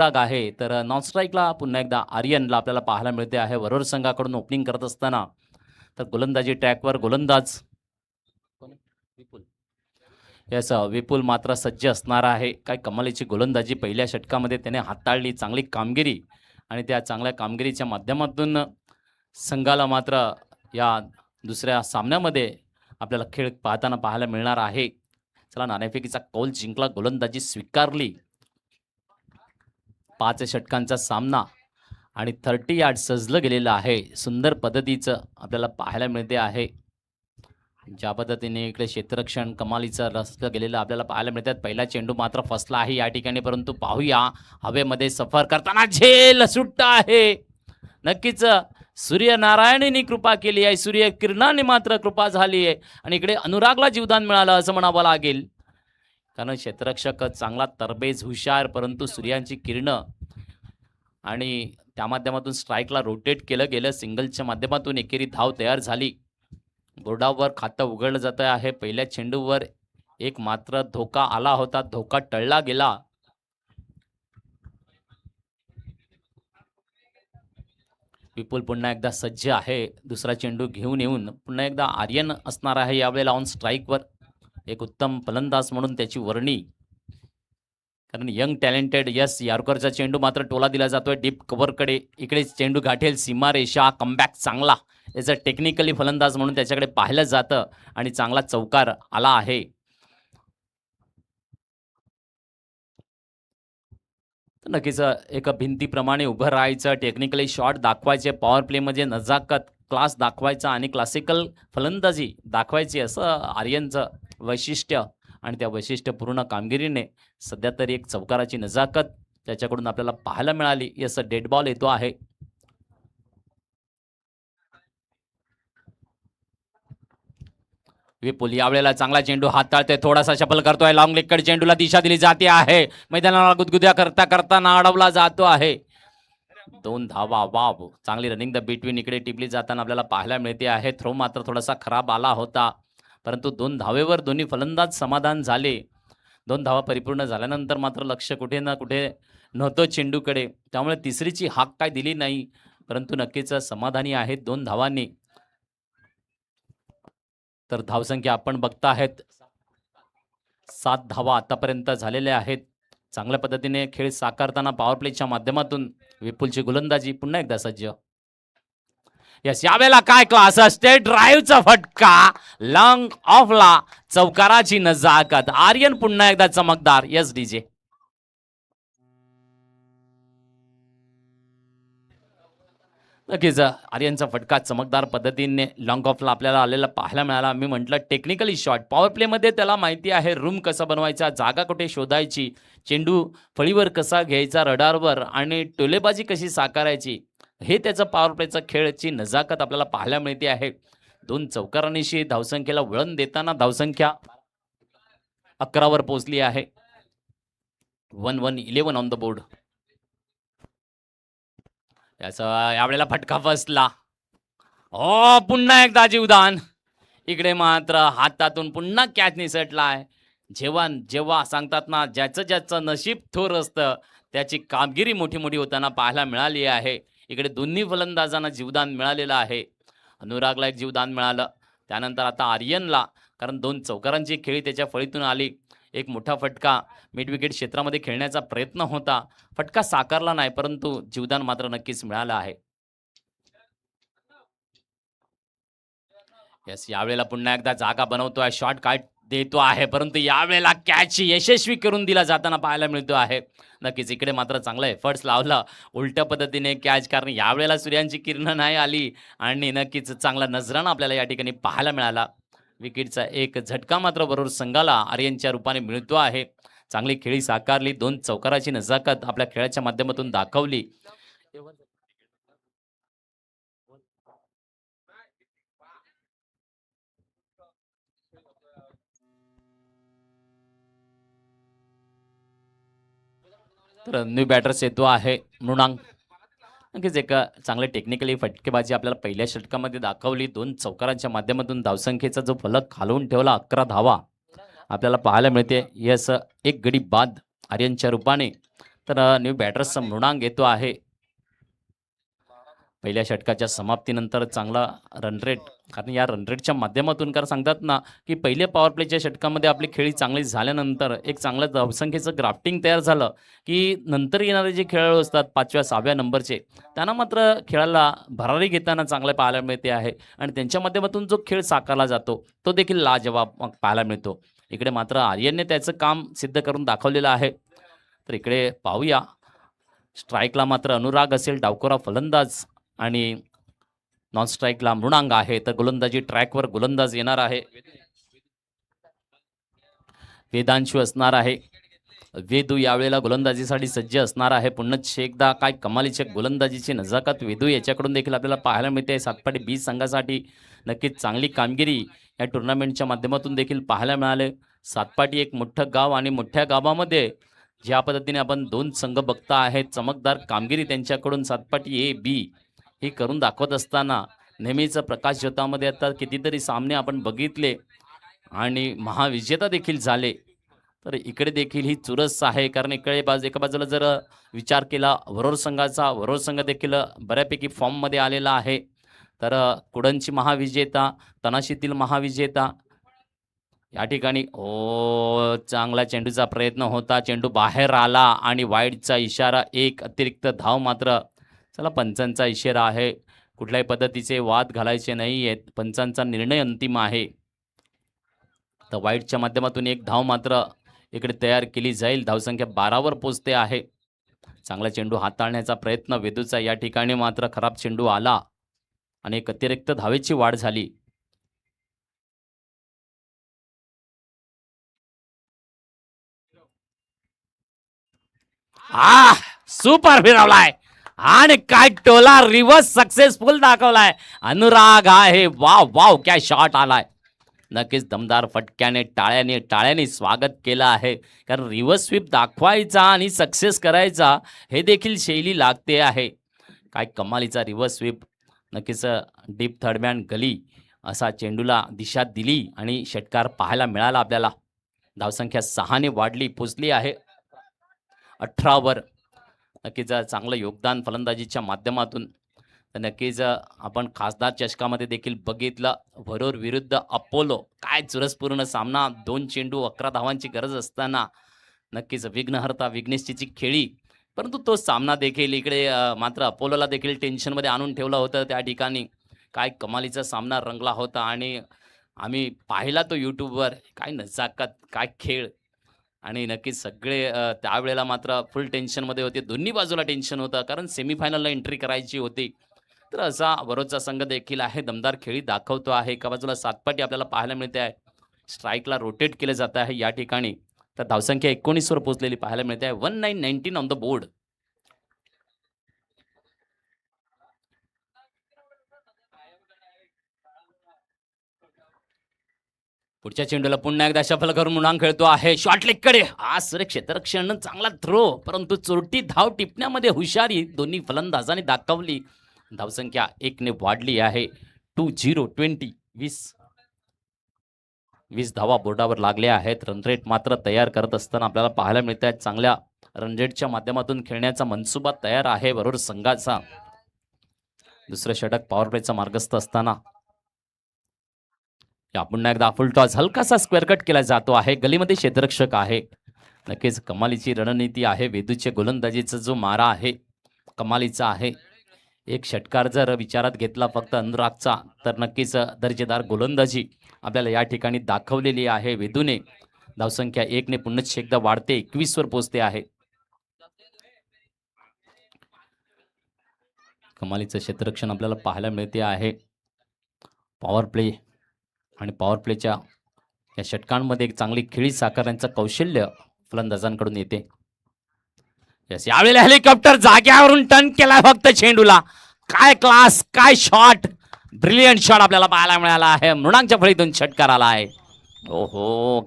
जाग आहे. तर नॉन स्ट्राईकला पुन्हा एकदा आर्यनला आपल्याला पाहायला मिळते आहे. वरोर संघाकडून ओपनिंग करत असताना तर गोलंदाजी ट्रॅकवर गोलंदाज विपुल. येस, विपुल मात्र सज्ज असणार आहे. काय कमालीची गोलंदाजी पहिल्या षटकामध्ये त्याने हाताळली, चांगली कामगिरी आणि त्या चांगल्या कामगिरीच्या माध्यमातून संघाला मात्र या दुसऱ्या सामन्यामध्ये आपल्याला खेळ पाहताना पाहायला मिळणार आहे. चला, नाणेफेकीचा कौल जिंकला, गोलंदाजी स्वीकारली. 5 षटकांचा सामना आणि 30 यार्ड सजलं गेलेलं आहे. सुंदर पद्धतीचं आपल्याला पाहायला मिळते आहे. ज्या पद्धतीने इकडे क्षेत्ररक्षण कमालीचं रचलं गेलेलं आपल्याला पाहायला मिळतात. पहिला चेंडू मात्र फसला आहे या ठिकाणी, परंतु पाहूया हवेमध्ये सफर करताना झेल सुट्टा आहे. नक्कीच सूर्यनारायणाने कृपा केली आहे, सूर्यकिरणाने मात्र कृपा झाली आहे आणि इकडे अनुरागला जीवदान मिळालं असं म्हणावं लागेल. कारण क्षेत्ररक्षक चांगला तरबेज, हुशार, परंतु सूर्यांची किरणं आणि त्या माध्यमातून स्ट्राईकला रोटेट केलं गेलं. सिंगलच्या माध्यमातून एकेरी धाव तयार झाली. बोर्डावर खातं उघडलं जात आहे. पहिल्या चेंडूवर एक मात्र धोका आला होता, धोका टळला गेला. विपुल पुन्हा एकदा सज्ज आहे. दुसरा चेंडू घेऊन येऊन पुन्हा एकदा आर्यन असणार आहे यावेळेला ऑन स्ट्राईकवर. एक उत्तम फलंदाज म्हणून त्याची वर्णी, कारण यंग टॅलेंटेड. यस, यारकरचा चेंडू मात्र टोला दिला जातोय डीप कव्हरकडे. इकडे चेंडू गाठेल सीमारेषा. कमबॅक चांगला. याचा टेक्निकली फलंदाज म्हणून त्याच्याकडे पाहिलं जातं आणि चांगला चौकार आला आहे. तर नक्कीच एक भिंतीप्रमाणे उभं राहायचं, टेक्निकली शॉट दाखवायचे, पॉवर प्लेमध्ये नजाकत, क्लास दाखवायचा आणि क्लासिकल फलंदाजी दाखवायची, असं आर्यनचं वैशिष्ट्य. आणि त्या वैशिष्ट्यपूर्ण कामगिरीने सध्या तरी एक चौकाराची नजाकत त्याच्याकडून आपल्याला पाहायला मिळाली. असं डेड बॉल येतो आहे. विपुल यावेळेला चांगला चेंडू हाताळतोय, थोडासा शफल करतोय. लॉंग लेगकडे चेंडूला दिशा दिली जाते आहे. मैदानाला गुदगुद्या करता करताना अडवला जातो आहे. 2 धावा. वाव, चांगली रनिंग द बिटवीन इकडे टिपली जाताना आपल्याला पाहायला मिळते आहे. थ्रो मात्र थोडासा खराब आला होता, परंतु 2 धावेवर दोन्ही फलंदाज समाधान झाले. 2 धावा परिपूर्ण झाल्यानंतर मात्र लक्ष कुठे ना कुठे नव्हतं चेंडूकडे, त्यामुळे तिसरीची हाक काय दिली नाही, परंतु नक्कीच समाधानी आहेत 2 धावांनी. तर धावसंख्या आपण बघता आहेत, 7 धावा आतापर्यंत झालेल्या आहेत. चांगल्या पद्धतीने खेळ साकारताना पॉवर प्लेच्या माध्यमातून विपुलची गोलंदाजी पुन्हा एकदा सज्ज. यस, यावेळेला काय क्लास असते. ड्राईव्हचा फटका, लॉंग ऑफला चौकाराची नजाकत. आर्यन पुन्हा एकदा चमकदार. Yes DJ. नक्कीच आर्यनचा फटका चमकदार पद्धतीने लॉंग ऑफला आपल्याला आलेला पाहायला मिळाला. मी म्हटलं टेक्निकली शॉट, पॉवर प्लेमध्ये त्याला माहिती आहे रूम कसा बनवायचा, जागा कुठे शोधायची, चेंडू फळीवर कसा घ्यायचा रडारवर आणि टोलेबाजी कशी साकारायची, हे त्याचं पॉवर प्लेचं खेळची नजाकत आपल्याला पाहायला मिळते आहे. 2 चौकारांनीशी धावसंख्येला वळण देताना धावसंख्या 11वर पोहोचली आहे. 1-1-11 ऑन द बोर्ड. याचा यावेळेला फटका बसला. पुन्हा एकदा जीवदान. इकडे मात्र हातातून पुन्हा कॅच निसटलाय. जेव्हा जेव्हा सांगतात ना, ज्याचं ज्याचं नशीब थोर असतं त्याची कामगिरी मोठी मोठी होताना पाहायला मिळाली आहे. इकडे दोन्ही फलंदाजांना जीवदान मिळालेलं आहे. अनुरागला एक जीवदान मिळालं, त्यानंतर आता आर्यनला, कारण 2 चौकारांची खेळी त्याच्या फळीतून आली. एक मोठा फटका मिड विकेट क्षेत्रामध्ये खेळण्याचा प्रयत्न होता, फटका साकारला नाही, परंतु जीवदान मात्र नक्कीच मिळालं आहे. यस, यावेळेला पुन्हा एकदा जागा बनवतोय, शॉट काढ देतो आहे, परंतु यावेळेला कॅच यशस्वी करून दिला जाताना पाहायला मिळतो आहे. नक्कीच इकडे मात्र चांगला एफर्ट्स लावला उलट्या पद्धतीने कॅच, कारण यावेळेला सूर्यांची किरण नाही आली आणि नक्कीच चांगला नजराणा आपल्याला या ठिकाणी पाहायला मिळाला. विकेटचा एक झटका मात्र बरोबर संघाला आर्यनच्या रूपाने मिळतो आहे. चांगली खेळी साकारली, 2 चौकाराची नजाकत आपल्या खेळाच्या माध्यमातून दाखवली. तर न्यू बॅटर्स येतो आहे मृणांक. नक्कीच एक चांगले टेक्निकली फटकेबाजी आपल्याला पहिल्या षटकामध्ये दाखवली. 2 चौकारांच्या माध्यमातून धावसंख्येचा जो फलक खालवून ठेवला, 11 धावा आपल्याला पाहायला मिळते. यस, एक गडी बाद आर्यनच्या रूपाने. तर न्यू बॅटर्सचा मृणांक येतो आहे. पहिल्या षटकाच्या समाप्तीनंतर चांगला रन रेट, कारण या रन रेटच्या माध्यमातून कारण सांगतात ना, की पहिल्या पॉवर प्लेच्या षटकामध्ये आपली खेळी चांगली झाल्यानंतर एक चांगलं धावसंख्येचं ग्राफ्टिंग तयार झालं, की नंतर येणारे जे खेळाडू असतात 5व्या 6व्या नंबरचे, त्यांना मात्र खेळाला भरारी घेताना चांगलं पाहायला मिळते आहे आणि त्यांच्या माध्यमातून जो खेळ साकारला जातो, तो देखील लाजवाब मग पाहायला मिळतो. इकडे मात्र आर्यनने त्याचं काम सिद्ध करून दाखवलेलं आहे. तर इकडे पाहूया, स्ट्राईकला मात्र अनुराग असेल, डावखोरा फलंदाज आणि नॉन स्ट्राईकला मृणांक आहे. तर गोलंदाजी ट्रॅकवर गोलंदाज येणार आहे. वेदांशू असणार आहे. वेदू यावेळेला गोलंदाजीसाठी सज्ज असणार आहे. पुन्हा एकदा काय कमालीच्या गोलंदाजीची नजाकत वेदू याच्याकडून देखील आपल्याला पाहायला मिळते. सातपाटी बी संघासाठी नक्कीच चांगली कामगिरी या टुर्नामेंटच्या माध्यमातून देखील पाहायला मिळाले. सातपाटी एक मोठं गाव आणि मोठ्या गावामध्ये ज्या पद्धतीने आपण 2 संघ बघता आहेत, चमकदार कामगिरी त्यांच्याकडून सातपाटी ए बी ही करून दाखवत असताना नेहमीच प्रकाश ज्योतामध्ये आता कितीतरी सामने आपण बघितले आणि महाविजेता देखील झाले. तर इकडे देखील ही चुरस आहे, कारण एका बाजूला जर विचार केला वरोर संघाचा, वरोर संघ देखील बऱ्यापैकी फॉर्ममध्ये आलेला आहे. तर कुडनची महाविजेता, तनाशीतील महाविजेता या ठिकाणी चांगला चेंडूचा प्रयत्न होता, चेंडू बाहेर आला आणि वाईडचा इशारा, एक अतिरिक्त धाव मात्र. चला, पंचांचा इशारा आहे, कुठल्याही पद्धतीचे वाद घालायचे नाही आहेत, पंचांचा निर्णय अंतिम आहे. तर वाईडच्या माध्यमातून एक धाव मात्र इकडे तयार केली जाईल. धावसंख्या 12वर पोचते आहे. चांगला चेंडू हाताळण्याचा प्रयत्न वेदूचा, या ठिकाणी मात्र खराब चेंडू आला आणि एक अतिरिक्त धावेची वाढ झाली. सुपर फिरवलाय आणि काय टोला रिव्हर्स सक्सेसफुल दाखवलाय अनुराग आहे. वाव वाव, क्या शॉट आलाय. नक्कीच दमदार फटक्याने टाळ्याने स्वागत केलं आहे, कारण रिव्हर्स स्वीप दाखवायचा आणि सक्सेस करायचा हे देखील शैली लागते आहे. काय कमालीचा रिव्हर्स स्वीप. नक्कीच डीप थर्डमॅन गली असा चेंडूला दिशा दिली आणि षटकार पाहायला मिळाला आपल्याला. धावसंख्या 6ने वाढली, पोचली आहे 18वर. नक्कीच चांगलं योगदान फलंदाजीच्या माध्यमातून. तर नक्कीच आपण खासदार चषकामध्ये देखील बघितलं, वरोर विरुद्ध अपोलो, काय चुरसपूर्ण सामना. 2 चेंडू 11 धावांची गरज असताना नक्कीच विघ्नहर्ता विघ्नेशची खेळी, परंतु तो सामना देखील इकडे मात्र अपोलोला देखील टेन्शनमध्ये आणून ठेवलं होतं. त्या ठिकाणी काय कमालीचा सामना रंगला होता आणि आम्ही पाहिला तो यूट्यूबवर. काय नजाकत, काय खेळ. आणि नक्कीच सगळे त्यावेळेला मात्र फुल टेन्शनमध्ये होते. दोन्ही बाजूला टेन्शन होतं, कारण सेमीफायनलला एंट्री करायची होती. तर असा वरोचा संघ देखील आहे, दमदार खेळी दाखवतो आहे. एका बाजूला सातपाटी आपल्याला पाहायला मिळते आहे, स्ट्राईकला रोटेट केलं जात आहे या ठिकाणी. तर धावसंख्या 19वर पोहोचलेली पाहायला मिळते आहे. 1919 ऑन द बोर्ड. पुढच्या चेंडूला पुन्हा एकदा शफल करून मुणांक खेळतो आहे. शॉट लेगकडे आज सुरेख क्षेत्ररक्षण, चांगला थ्रो, परंतु चोरटी धाव टिपण्यामध्ये हुशारी दोन्ही फलंदाजांनी दाखवली. धावसंख्या 1ने वाढली आहे. 20 20 धावा बोर्डावर लागल्या आहेत. रनरेट मात्र तयार करत असताना आपल्याला पाहायला मिळत आहेत. चांगल्या रनरेटच्या माध्यमातून खेळण्याचा मनसुबा तयार आहे बरोबर संघाचा. दुसरं षटक पॉवर प्लेचा मार्गस्थ असताना या पुन्हा एकदा फुल टॉस, हलकासा स्क्वेअर कट केला जातो आहे. गलीमध्ये क्षेत्ररक्षक आहे. नक्कीच कमालीची रणनीती आहे. वेदूच्या गोलंदाजीचा जो मारा आहे कमालीचा आहे. एक षटकार जर विचारात घेतला फक्त अनुरागचा, तर नक्कीच दर्जेदार गोलंदाजी आपल्याला या ठिकाणी दाखवलेली आहे वेदूने. धावसंख्या 1ने पुन्हा एकदा वाढते, 21वर पोहोचते आहे. कमालीचं क्षेत्ररक्षण आपल्याला पाहायला मिळते आहे. पॉवर प्ले आणि पॉवर प्लेच्या या षटकांमध्ये एक चांगली खेळी साकारण्याचं कौशल्य फलंदाजांकडून येते. यस, यावेळेला हेलिकॉप्टर जाग्यावरून टर्न केला फक्त चेंडूला. काय क्लास, काय शॉट, ब्रिलियंट शॉट आपल्याला पाहायला मिळाला आहे. मृणांकच्या फळीतून षटकार आला आहे. ओहो,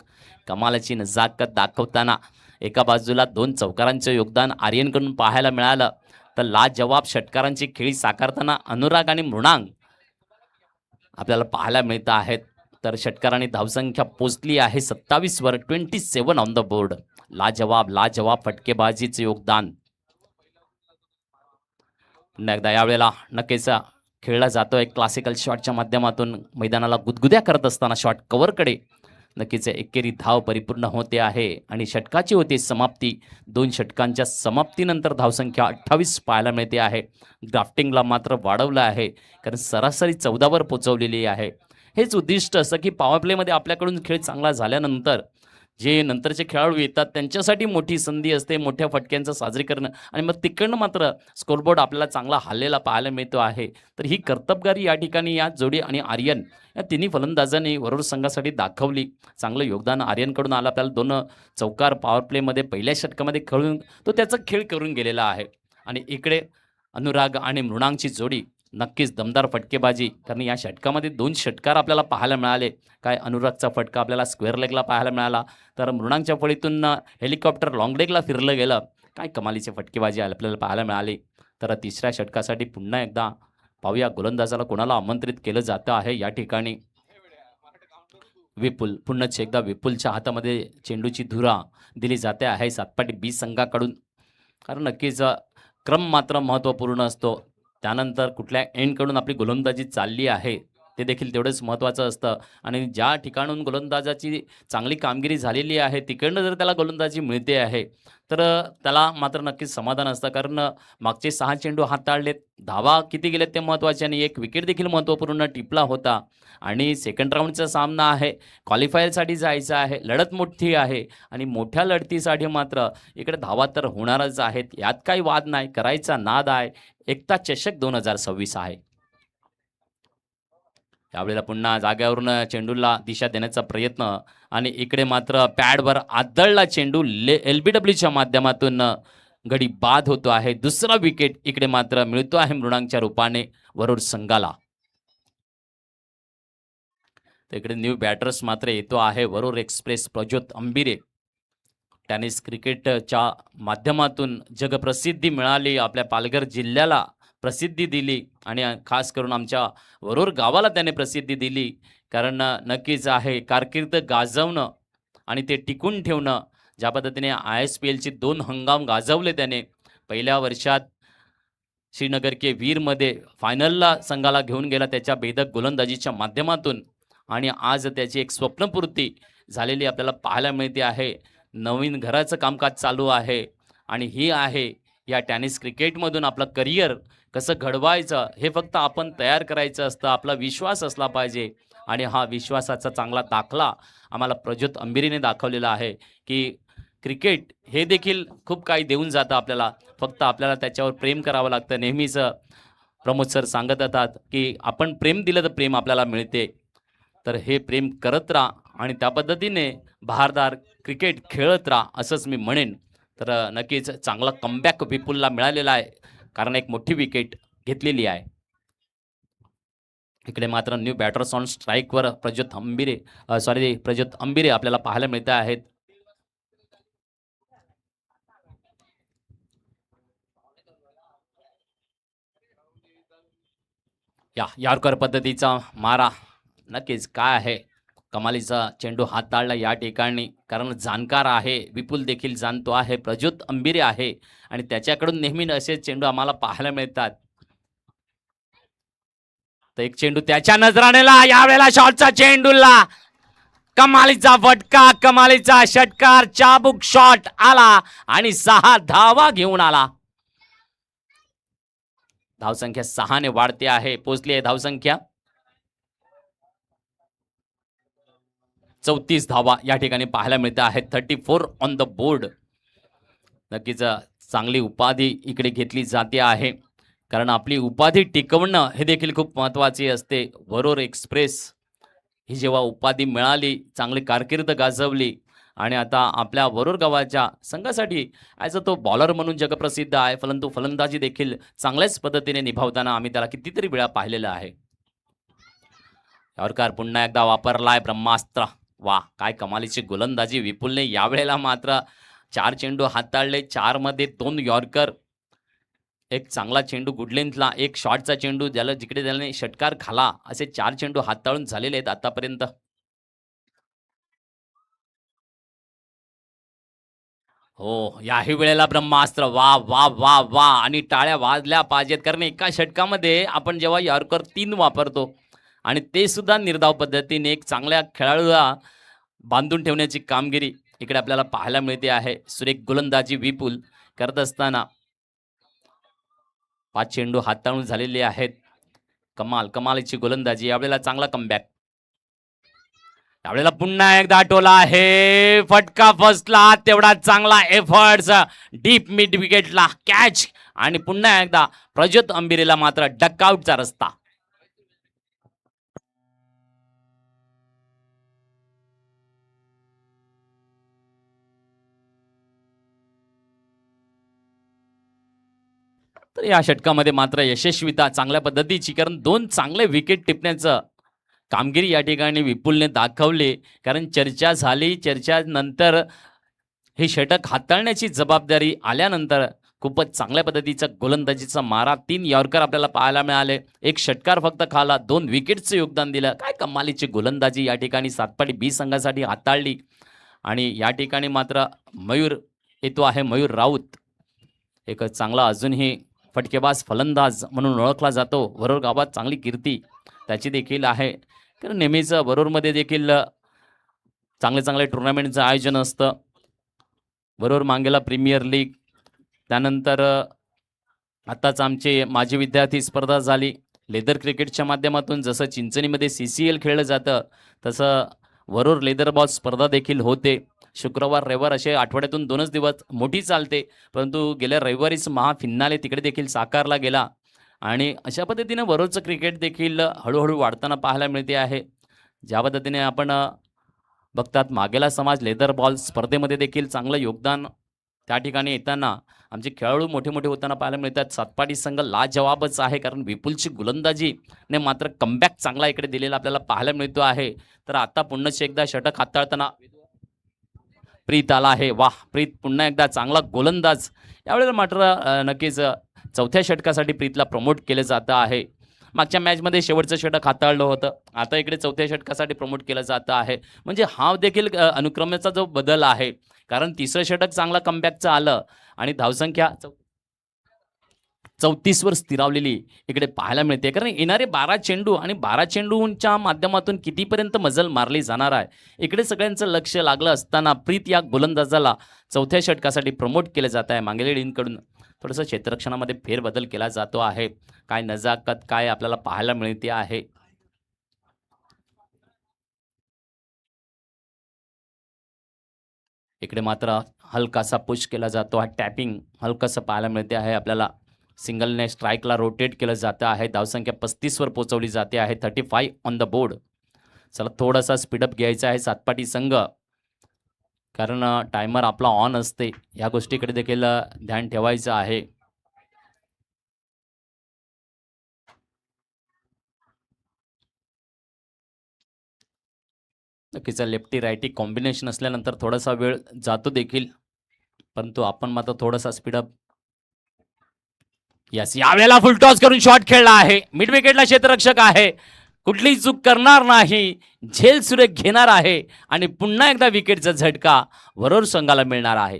कमालाची नजाकत दाखवताना एका बाजूला 2 चौकारांचं योगदान आर्यनकडून पाहायला मिळालं, तर लाजवाब षटकारांची खेळी साकारताना अनुराग आणि मृणांक आपल्याला पाहायला मिळत आहेत. तर षटकारांनी धावसंख्या पोचली आहे 27वर. 27 ऑन द बोर्ड. लाजवाब लाजवाब फटकेबाजीचे योगदान पुन्हा एकदा यावेळेला नक्कीच खेळला जातो एक क्लासिकल शॉटच्या माध्यमातून मैदानाला गुदगुद्या करत असताना शॉट कव्हरकडे नक्कीच एकेरी धाव परिपूर्ण होते आहे आणि षटकाची होती समाप्ती. 2 षटकांच्या समाप्तीनंतर धावसंख्या 28 पाहायला मिळते आहे. ड्राफ्टिंगला मात्र वाढवलं आहे कारण सरासरी 14 वर पोहोचवलेली आहे. हेच उद्दिष्ट असं की पॉवर प्लेमध्ये आपल्याकडून खेळ चांगला झाल्यानंतर जे नंतरचे खेळाडू येतात त्यांच्यासाठी मोठी संधी असते मोठ्या फटक्यांचं साजरीकरण आणि मग तिकडनं मात्र स्कोरबोर्ड आपल्याला चांगला हल्लेला पाहायला मिळतो आहे. तर ही कर्तबगारी या ठिकाणी या जोडी आणि आर्यन या तिन्ही फलंदाजांनी वरुड संघासाठी दाखवली. चांगलं योगदान आर्यनकडून आलं. आपल्याला 2 चौकार पॉवर प्लेमध्ये पहिल्या षटकामध्ये खेळून तो त्याचा खेळ करून गेलेला आहे. आणि इकडे अनुराग आणि मृणांची जोडी नक्कीच दमदार फटकेबाजी कारण या षटकामध्ये 2 षटकार आपल्याला पाहायला मिळाले. काय अनुरागचा फटका आपल्याला स्क्वेअर लेगला पाहायला मिळाला तर मृणांच्या फळीतून हेलिकॉप्टर लॉंग लेगला फिरलं गेलं. काय कमालीचे फटकेबाजी आपल्याला पाहायला मिळाली. तर तिसऱ्या षटकासाठी पुन्हा एकदा पाहूया गोलंदाजाला कोणाला आमंत्रित केलं जातं आहे या ठिकाणी. विपुल पुन्हाच एकदा विपुलच्या हातामध्ये चेंडूची धुरा दिली जाते आहे सातपाटी बी संघाकडून. कारण नक्कीच क्रम मात्र महत्त्वपूर्ण असतो. त्यानंतर कुठल्या एंडकडून आपली गोलंदाजी चालली आहे ते देखील तेवढंच महत्त्वाचं असतं आणि ज्या ठिकाणून गोलंदाजाची चांगली कामगिरी झालेली आहे तिकडनं जर त्याला गोलंदाजी मिळते आहे तर त्याला मात्र नक्कीच समाधान असतं. कारण मागचे 6 चेंडू हाताळलेत, धावा किती गेलेत ते महत्त्वाचे आणि एक विकेट देखील महत्त्वपूर्ण टिपला होता. आणि सेकंड राऊंडचा सामना आहे, क्वालिफायरसाठी जायचं आहे, लढत मोठी आहे आणि मोठ्या लढतीसाठी मात्र इकडे धावा तर होणारच आहेत. यात काही वाद नाही, करायचा नाद आहे. एकता चषक 2026 आहे. यावेळेला पुन्हा जाग्यावरून चेंडूला दिशा देण्याचा प्रयत्न आणि इकडे मात्र पॅडवर आदळला चेंडू LBWच्या माध्यमातून गडी बाद होतो आहे. दुसरा विकेट इकडे मात्र मिळतो आहे मृणांकच्या रूपाने वरुड संघाला. तर इकडे न्यू बॅटर्स मात्र येतो आहे वरुड एक्सप्रेस प्रज्योत अंबिरे. टेनिस क्रिकेटच्या माध्यमातून जगप्रसिद्धी मिळाली, आपल्या पालघर जिल्ह्याला प्रसिद्धी दिली आणि खास करून आमच्या वरुड गावाला त्याने प्रसिद्धी दिली. कारण नक्कीच आहे कारकीर्द गाजवणं आणि ते टिकून ठेवणं. ज्या पद्धतीने ISPLचे 2 हंगाम गाजवले त्याने. पहिल्या वर्षात श्रीनगर के वीरमध्ये फायनलला संघाला घेऊन गेला त्याच्या भेदक गोलंदाजीच्या माध्यमातून आणि आज त्याची एक स्वप्नपूर्ती झालेली आपल्याला पाहायला मिळते आहे. नवीन घराचं कामकाज चालू आहे आणि ही आहे या टेनिस क्रिकेटमधून आपलं करिअर कसं घडवायचं हे फक्त आपण तयार करायचं असतं. आपला विश्वास असला पाहिजे आणि हा विश्वासाचा चांगला दाखला आम्हाला प्रज्योत अंबिरेने दाखवलेला आहे की क्रिकेट हे देखील खूप काही देऊन जातं आपल्याला. फक्त आपल्याला त्याच्यावर प्रेम करावं लागतं. नेहमीच प्रमोद सर सांगत असतात की आपण प्रेम दिलं तर प्रेम आपल्याला मिळते. तर हे प्रेम करत राहा आणि त्या पद्धतीने बहारदार क्रिकेट खेळत राहा असंच मी म्हणेन. तर नक्कीच चांगला कमबॅक विपुलला मिळालेला आहे कारण एक मोठी विकेट घेतलेली आहे. इकडे मात्र न्यू बॅटर्स ऑन स्ट्राईकवर प्रज्योत अंबिरे आपल्याला पाहायला मिळत आहेत. यार्कर पद्धतीचा मारा नक्कीच काय आहे कमालीचा चेंडू हाताळला या ठिकाणी. कारण जाणकार आहे, विपुल देखील जाणतो आहे, प्रज्योत अंबिरे आहे आणि त्याच्याकडून नेहमी असे चेंडू आम्हाला पाहायला मिळतात. तर एक चेंडू त्याच्या नजरानेला, यावेळेला शॉटचा चेंडूला कमालीचा फटका, कमालीचा षटकार, चाबूक शॉट आला आणि 6 धावा घेऊन आला. धावसंख्या 6 ने वाढते आहे, पोहोचली आहे धावसंख्या 34 धावा या ठिकाणी पाहायला मिळते आहेत. 34 ऑन द बोर्ड. नक्कीच चांगली उपाधी इकडे घेतली जाते आहे कारण आपली उपाधी टिकवणं हे देखील खूप महत्त्वाचे असते. वरुड एक्सप्रेस ही जेव्हा उपाधी मिळाली, चांगली कारकीर्द गाजवली आणि आता आपल्या वरुड गावाच्या संघासाठी ॲज अ तो बॉलर म्हणून जगप्रसिद्ध आहे, परंतु फलंदाजी देखील चांगल्याच पद्धतीने निभावताना आम्ही त्याला कितीतरी वेळा पाहिलेलं आहे. यॉर्कर पुन्हा एकदा वापरलाय ब्रह्मास्त्र. वा, काय कमालीची गोलंदाजी विपुलने. यावेळेला मात्र 4 चेंडू हाताळले, 4 मध्ये 2 यॉर्कर, एक चांगला चेंडू गुडलेंथला, एक शॉटचा चेंडू ज्याला जिकडे त्याने षटकार खाला, असे 4 चेंडू हाताळून झालेले आहेत आतापर्यंत. हो, याही वेळेला ब्रह्मास्त्र. वाह! वाह! वाह! वाह! आणि टाळ्या वाजल्या पाहिजेत. कारण एका षटकामध्ये आपण जेव्हा यॉर्कर 3 वापरतो आणि ते सुद्धा निर्धाव पद्धतीने एक चांगल्या खेळाडूला बांधून ठेवण्याची कामगिरी इकडे आपल्याला पाहायला मिळते आहे. सुरेख गोलंदाजी विपुल करत असताना 5 चेंडू हाताळून झालेले आहेत. कमालीची गोलंदाजी. यावेळेला चांगला कमबॅक. यावेळेला पुन्हा एकदा टोला आहे. फटका फसला. तेवढा चांगला एफर्ट्स. डीप मिड विकेटला कॅच आणि पुन्हा एकदा प्रज्योत अंबिरेला मात्र डकआउटचा रस्ता. तर या षटकामध्ये मात्र यशस्वीता चांगल्या पद्धतीची, कारण 2 चांगले विकेट टिपण्याचं कामगिरी या ठिकाणी विपुलने दाखवली. कारण चर्चा झाली, चर्चानंतर हे षटक हाताळण्याची जबाबदारी आल्यानंतर खूपच चांगल्या पद्धतीचा गोलंदाजीचा मारा. 3 यॉर्कर आपल्याला पाहायला मिळाले. 1 षटकार फक्त खाला. 2 विकेटचं योगदान दिलं. काय कमालीची गोलंदाजी या ठिकाणी सातपाडी बी संघासाठी हाताळली. आणि या ठिकाणी मात्र मयूर येतो आहे, मयूर राऊत. एक चांगला अजूनही फटकेबाज फलंदाज म्हणून ओळखला जातो. वरोर गावात चांगली कीर्ती त्याची देखील आहे. कारण नेहमीच वरोरमध्ये देखील चांगले टुर्नामेंटचं आयोजन असतं. वरोर मांगेला प्रीमियर लीग, त्यानंतर आत्ताच आमचे माजी विद्यार्थी स्पर्धा झाली. लेदर क्रिकेटच्या माध्यमातून जसं चिंचणीमध्ये CCL खेळलं जातं तसं वरोर लेदर बॉल स्पर्धा देखील होते. शुक्रवार रविवार असे आठवड्यातून 2च दिवस मोठी चालते. परंतु गेल्या रविवारीच महाफिनाले तिकडे देखील साकारला गेला आणि अशा पद्धतीने वरोरचं क्रिकेट देखील हळूहळू वाढताना पाहायला मिळते आहे. ज्या पद्धतीने आपण बघतात मागेला समाज लेदर बॉल स्पर्धेमध्ये देखील चांगलं योगदान त्या ठिकाणी येताना आमचे खेळाडू मोठे होताना पाहायला मिळतात. सातपाडी संघ लाजवाबच आहे, कारण विपुलची गोलंदाजीने मात्र कमबॅक चांगला इकडे दिलेला आपल्याला पाहायला मिळतो आहे. तर आता पुन्हा एकदा षटक हाताळताना प्रीत आला आहे. वाह! प्रीत पुन्हा एकदा चांगला गोलंदाज. यावेळेला मात्र नक्कीच चौथ्या षटकासाठी प्रीतला प्रमोट केलं जातं आहे. मागच्या मॅचमध्ये शेवटचं षटक हाताळलं होतं. आता इकडे चौथ्या षटकासाठी प्रमोट केलं जातं आहे. म्हणजे हा देखील अनुक्रमेचा जो बदल आहे. कारण तिसरं षटक चांगला कमबॅकचं आलं आणि धावसंख्या 34 वर स्थिरावलेली इकडे पाहायला मिळते. कारण येणारे 12 चेंडू आणि 12 चेंडूंच्या माध्यमातून कितीपर्यंत मजल मारली जाणार आहे, इकडे सगळ्यांचं लक्ष लागलं असताना प्रीत या गोलंदाजाला चौथ्या षटकासाठी प्रमोट केलं जात आहे. मांगेले टीमकडून थोडंसं क्षेत्ररक्षणामध्ये फेरबदल केला जातो आहे. काय नजाकत काय आपल्याला पाहायला मिळते आहे. इकडे मात्र हलकासा पुश केला जातो आहे. टॅपिंग हलकंसं पाहायला मिळते आहे आपल्याला. सिंगलने स्ट्राईकला रोटेट केलं जातं आहे. धावसंख्या 35 वर पोहोचवली जाते आहे. 35 ऑन द बोर्ड. चला थोडासा स्पीडअप घ्यायचा आहे सातपाटी संघ, कारण टायमर आपला ऑन असते. या गोष्टीकडे देखील ध्यान ठेवायचं आहे. नक्कीच लेफ्टी रायटी कॉम्बिनेशन असल्यानंतर थोडासा वेळ जातो देखील, परंतु आपण मात्र थोडासा स्पीडअप. यस, यावेळेला फुल टॉस करून शॉट खेळला आहे. मिड विकेटला क्षेत्ररक्षक आहे. कुठलीही चूक करणार नाही. झेल सुरेख घेणार आहे आणि पुन्हा एकदा विकेटचा झटका वरोर संघाला मिळणार आहे.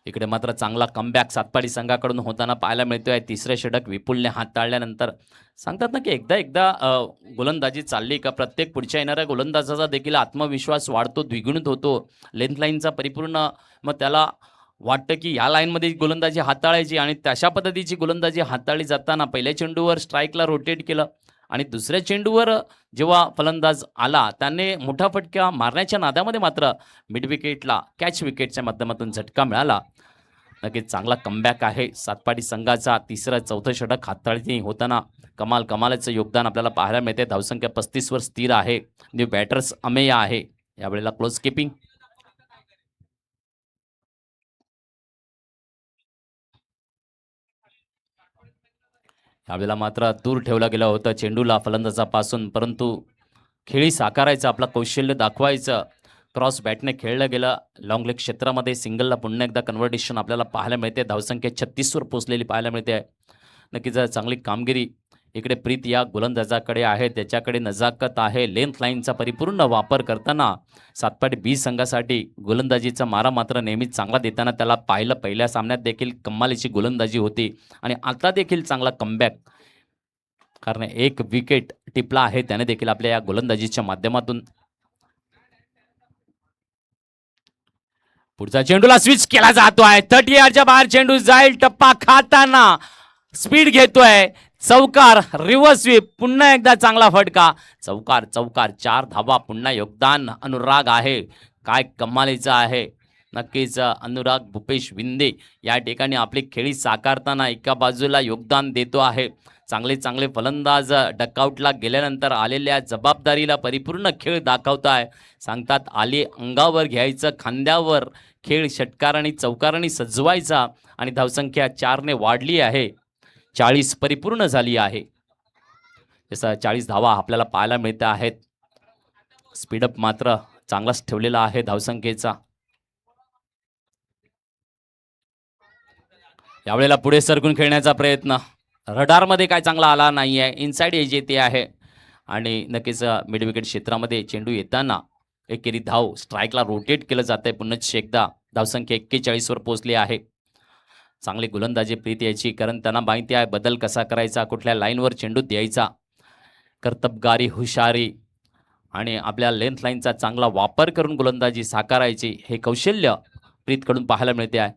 इकडे मात्र चांगला कमबॅक सातपाडी संघाकडून होताना पाहायला मिळतोय. तिसरे षटक विपुलने हाताळल्यानंतर सांगतात ना की एकदा गोलंदाजी चालली का प्रत्येक पुढच्या येणाऱ्या गोलंदाजाचा देखील आत्मविश्वास वाढतो, द्विगुणित होतो. लेंथ लाईनचा परिपूर्ण मग त्याला वाटतं की या लाईनमध्ये गोलंदाजी हाताळायची आणि तशा पद्धतीची गोलंदाजी हाताळली जाताना पहिल्या चेंडूवर स्ट्राईकला रोटेट केलं आणि दुसऱ्या चेंडूवर जेव्हा फलंदाज आला त्याने मोठा फटका मारण्याच्या नादामध्ये मात्र मिड विकेटला कॅच विकेटच्या माध्यमातून झटका मिळाला. नक्कीच चांगला कमबॅक आहे सातपाडी संघाचा. तिसरं चौथं षटक हाताळणी होताना कमालाचं योगदान आपल्याला पाहायला मिळते. धावसंख्या 35 वर स्थिर आहे. न्यू बॅटर्स अमेय आहे. यावेळेला क्लोज किपिंग. यावेळेला मात्र दूर ठेवला गेला होता चेंडूला फलंदाजापासून, परंतु खेळी साकारायचं, आपला कौशल्य दाखवायचं. क्रॉस बॅटने खेळलं गेलं. लॉंग लेग क्षेत्रामध्ये सिंगलला पुन्हा एकदा कन्व्हर्टेशन आपल्याला पाहायला मिळते. धावसंख्या 36वर पोहोचलेली पाहायला मिळते आहे. नक्कीच चांगली कामगिरी इकडे प्रीत या गोलंदाजाकडे आहे. त्याच्याकडे नजाकत आहे. लेंथ लाईनचा परिपूर्ण वापर करताना सातपाटी बी संघासाठी गोलंदाजीचा मारा मात्र नेहमीच चांगला देताना त्याला पाहिलं. पहिल्या सामन्यात देखील कमालीची गोलंदाजी होती आणि आता देखील चांगला कमबॅक, कारण एक विकेट टिपला आहे त्याने देखील आपल्या या गोलंदाजीच्या माध्यमातून. पुढचा चेंडूला स्विच केला जातोय. 30 यार्डच्या बाहेर चेंडू जाईल. टप्पा खाताना स्पीड घेतोय. चौकार, रिव्हर्स स्वीप, पुन्हा एकदा चांगला फटका. चौकार चौकार, 4 धावा. पुन्हा योगदान अनुराग आहे. काय कमालीचं आहे. नक्कीच अनुराग भूपेश विंदे या ठिकाणी आपली खेळी साकारताना एका बाजूला योगदान देतो आहे. चांगले चांगले फलंदाज डकआउटला गेल्यानंतर आलेल्या जबाबदारीला परिपूर्ण खेळ दाखवताय. सांगतात आली अंगावर घ्यायचं, खांद्यावर खेळ षटकारांनी चौकारांनी सजवायचा आणि धावसंख्या 4ने वाढली आहे. 40 परिपूर्ण झाली आहे. जसं 40 धावा आपल्याला पाहायला मिळत आहेत. स्पीडअप मात्र चांगलाच ठेवलेला आहे धावसंख्येचा. यावेळेला पुढे सरकून खेळण्याचा प्रयत्न रडारमध्ये काय चांगला आला नाही आहे. इनसाइड एज येते आहे आणि नक्कीच मिड विकेट क्षेत्रामध्ये चेंडू येताना एकेरी धाव स्ट्राईकला रोटेट केलं जात आहे. पुन्हा एकदा धावसंख्या 41वर पोहोचली आहे. चांगली गोलंदाजी प्रीत यायची, कारण त्यांना माहिती आहे बदल कसा करायचा, कुठल्या लाईनवर चेंडू द्यायचा. कर्तबगारी, हुशारी आणि आपल्या लेंथ लाईनचा चांगला वापर करून गोलंदाजी साकारायची, हे कौशल्य प्रीतकडून पाहायला मिळते आहे.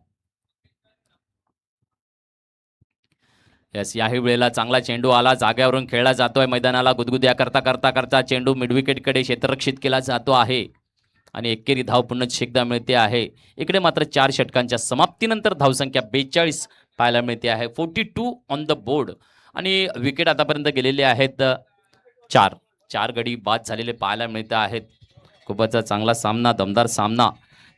यस, याही वेळेला चांगला चेंडू आला. जाग्यावरून खेळला जातोय. मैदानाला गुदगुद्या करता करता करता चेंडू मिडविकेटकडे क्षेत्ररक्षित केला जातो आहे आणि एकेरी धाव पुन्हा एकदा मिळते आहे. इकडे मात्र 4 षटकांच्या समाप्तीनंतर धावसंख्या 42 पाहायला मिळते आहे. 42 ऑन द बोर्ड आणि विकेट आतापर्यंत गेलेले आहेत 4 गडी बाद झालेले पाहायला मिळत आहेत. खूपच चांगला सामना, दमदार सामना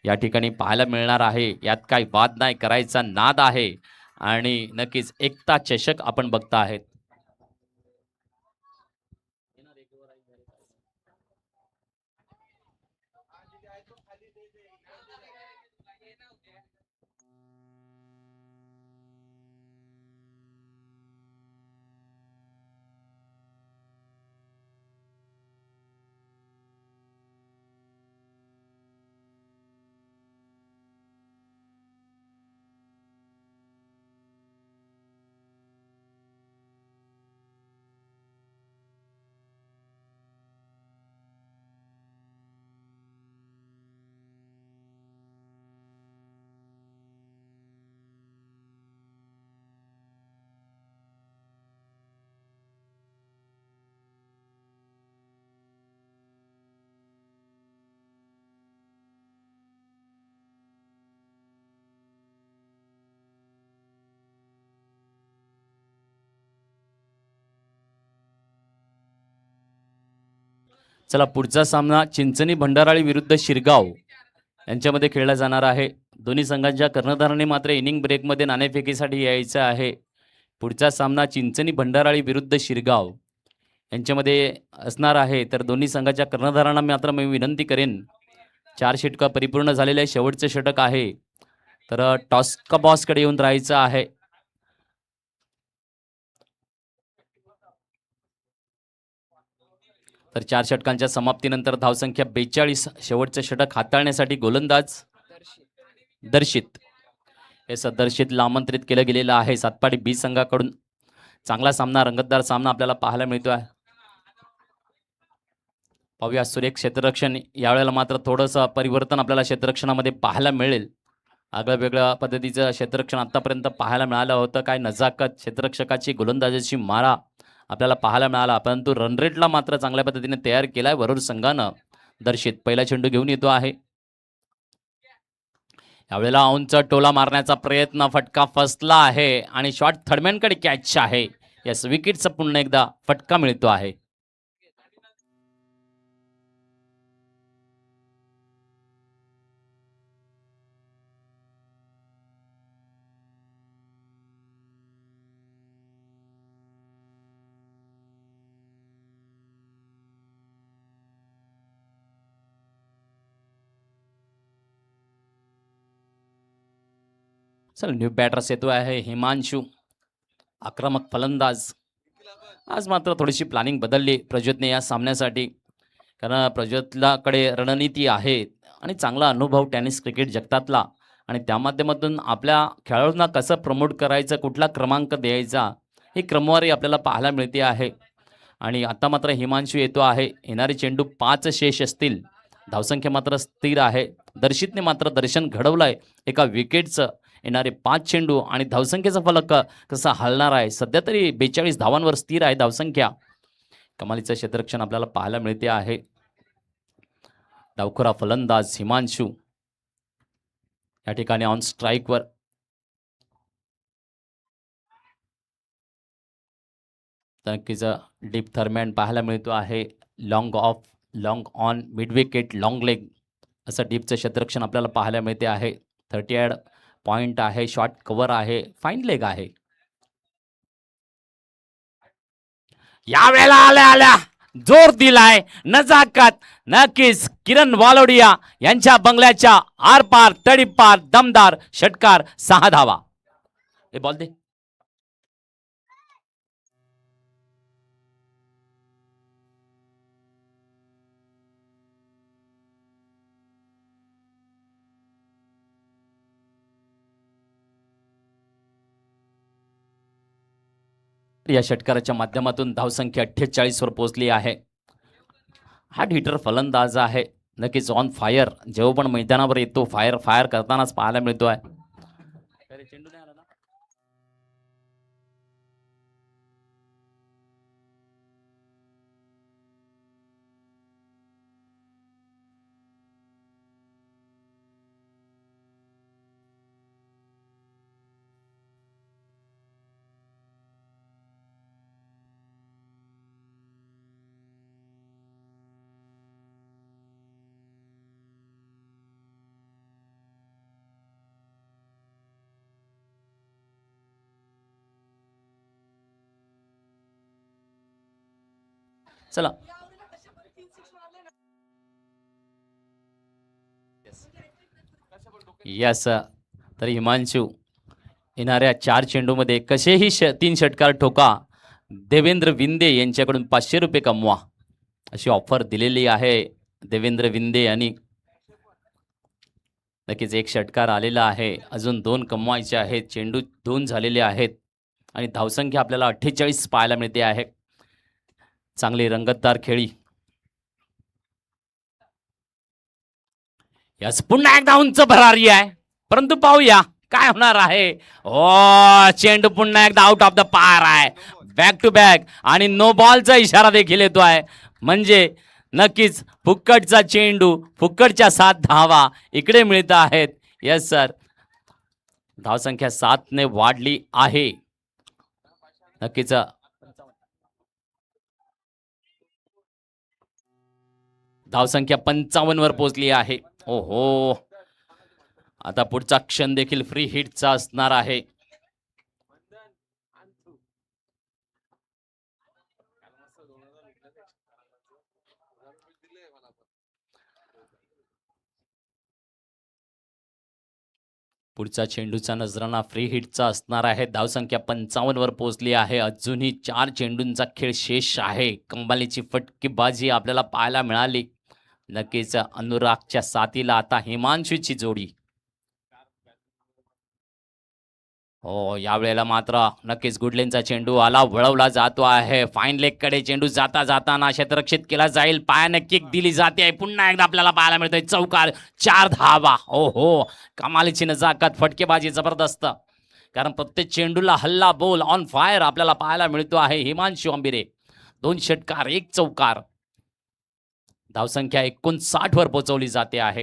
या ठिकाणी पाहायला मिळणार आहे. यात काही वाद नाही, करायचा नाद आहे आणि नक्कीच एकता चषक आपण बघता आहेत. चला, पुढचा सामना चिंचणी भंडाराळी विरुद्ध शिरगाव यांच्यामध्ये खेळला जाणार आहे. दोन्ही संघांच्या कर्णधारांनी मात्र इनिंग ब्रेकमध्ये नाणेफेकीसाठी यायचं आहे. पुढचा सामना चिंचणी भंडाराळी विरुद्ध शिरगाव यांच्यामध्ये असणार आहे. तर दोन्ही संघाच्या कर्णधारांना मात्र मी विनंती करेन, 4 षटकं परिपूर्ण झालेले शेवटचे षटक आहे, तर टॉस का बॉसकडे येऊन राहायचं आहे. तर 4 षटकांच्या समाप्तीनंतर धावसंख्या 42, शेवटचे षटक हाताळण्यासाठी गोलंदाज दर्शित हे सदर्शितला आमंत्रित केलं गेलेलं आहे. सातपाटी बी संघाकडून चांगला सामना, रंगतदार सामना आपल्याला पाहायला मिळतो आहे. पाहूया सुरेख क्षेत्ररक्षण. यावेळेला मात्र थोडंसं परिवर्तन आपल्याला क्षेत्ररक्षणामध्ये पाहायला मिळेल. आगळं वेगळ्या पद्धतीचं क्षेत्ररक्षण आतापर्यंत पाहायला मिळालं होतं. काय नजाकत, क्षेत्ररक्षकाची गोलंदाजाची मारा आपल्याला पाहायला मिळाला, परंतु रनरेटला मात्र चांगल्या पद्धतीने तयार केलाय वरुड संघानं. दर्शित पहिला चेंडू घेऊन येतो आहे. यावेळेला औंच टोला मारण्याचा प्रयत्न, फटका फसला आहे आणि शॉट थर्डमॅनकडे कॅच आहे. यस, विकेटचा पुन्हा एकदा फटका मिळतो आहे. चल न्यू बॅटर्स येतो आहे हिमांशू, आक्रमक फलंदाज. आज मात्र थोडीशी प्लॅनिंग बदलली प्रज्योतने या सामन्यासाठी, कारण प्रज्योतलाकडे रणनीती आहे आणि चांगला अनुभव टेनिस क्रिकेट जगतातला, आणि त्या माध्यमातून आपल्या खेळाडूंना कसं प्रमोट करायचं, कुठला क्रमांक द्यायचा, ही क्रमवारी आपल्याला पाहायला मिळते आहे. आणि आता मात्र हिमांशू येतो आहे. येणारे चेंडू 5 शेष असतील. धावसंख्या मात्र स्थिर आहे. दर्शितने मात्र दर्शन घडवलंय एका विकेटचं. येणारे 5 चेंडू आणि धावसंख्येचा फलक कसा हलणार आहे. सध्या तरी 42 धावांवर स्थिर आहे धावसंख्या. कमालीचं क्षेत्ररक्षण आपल्याला पाहायला मिळते आहे. डावखुरा फलंदाज हिमांशू या ठिकाणी ऑन स्ट्राईकवर. नक्कीच डीप थर्मॅन पाहायला मिळतो आहे. Long of, long on, mid wicket, long leg असं डीपचं क्षेत्ररक्षण आपल्याला पाहायला मिळते आहे. 38 पॉईंट आहे, शॉर्ट कव्हर आहे, फाईन लेग आहे. यावेळेला आल्या आल्या जोर दिलाय नजाकत. नक्कीच किरण वालोडिया यांच्या बंगल्याच्या आरपार तडीपार दमदार षटकार, 6 धावा. हे बॉल दे. या षटकाराच्या माध्यमातून धावसंख्या 48 वर पोहोचली आहे. हार्ड हिटर फलंदाज आहे. नक्कीच ऑन फायर, जेव्हा पण मैदानावर येतो फायर फायर करतानाच पाहायला मिळतो आहे. चला यस. तर हिमांशू येणाऱ्या 4 चेंडूमध्ये कसेही 3 षटकार ठोका. देवेंद्र विंदे यांच्याकडून 500 रुपये कमवा अशी ऑफर दिलेली आहे देवेंद्र विंदे यांनी. नक्कीच 1 षटकार आलेला आहे, अजून 2 कमवायचे आहेत. चेंडू 2 झालेले आहेत आणि धावसंख्या आपल्याला 48 पाहायला मिळते आहे. चांगली रंगतदार खेळी. याच पुन्हा एकदा उंच भरारी आहे, परंतु पाहूया काय होणार आहे. ओ चेंडू पुन्हा एकदा आउट ऑफ द पार आहे, बॅक टू बॅक, आणि नो बॉलचा इशारा देखील येतो आहे. म्हणजे नक्कीच फुक्कटचा चेंडू, फुक्कटच्या 7 धावा इकडे मिळत आहेत. यस सर, धावसंख्या 7 ने वाढली आहे. नक्कीच धावसंख्या 55 वर पोहोचली आहे. ओहो, आता पुढचा क्षण देखील फ्री हिटचा असणार आहे. पुढचा चेंडूचा नजराणा फ्री हिटचा असणार आहे. धावसंख्या 55 वर पोहोचली आहे. अजूनही 4 चेंडूंचा खेळ शेष आहे. कमालीची फटकेबाजी आपल्याला पाहायला मिळाली. नक्कीच अनुरागच्या साथीला आता हिमांशूची जोडी. हो, यावेळेला मात्र नक्कीच गुडलेनचा चेंडू आला, वळवला जातो आहे. फाईन लेग कडे चेंडू जाता जाताना क्षेत्ररक्षित केला जाईल. पायाने किक दिली जाते. पुन्हा एकदा आपल्याला पाहायला मिळतोय चौकार, 4 धावा. ओ हो, कमालीची नजाकत, फटकेबाजी जबरदस्त, कारण प्रत्येक चेंडूला हल्ला बोल ऑन फायर आपल्याला पाहायला मिळतो आहे. हिमांशू अंबिरे 2 षटकार 1 चौकार. धावसंख्या 59 वर पोहोचवली जाते आहे.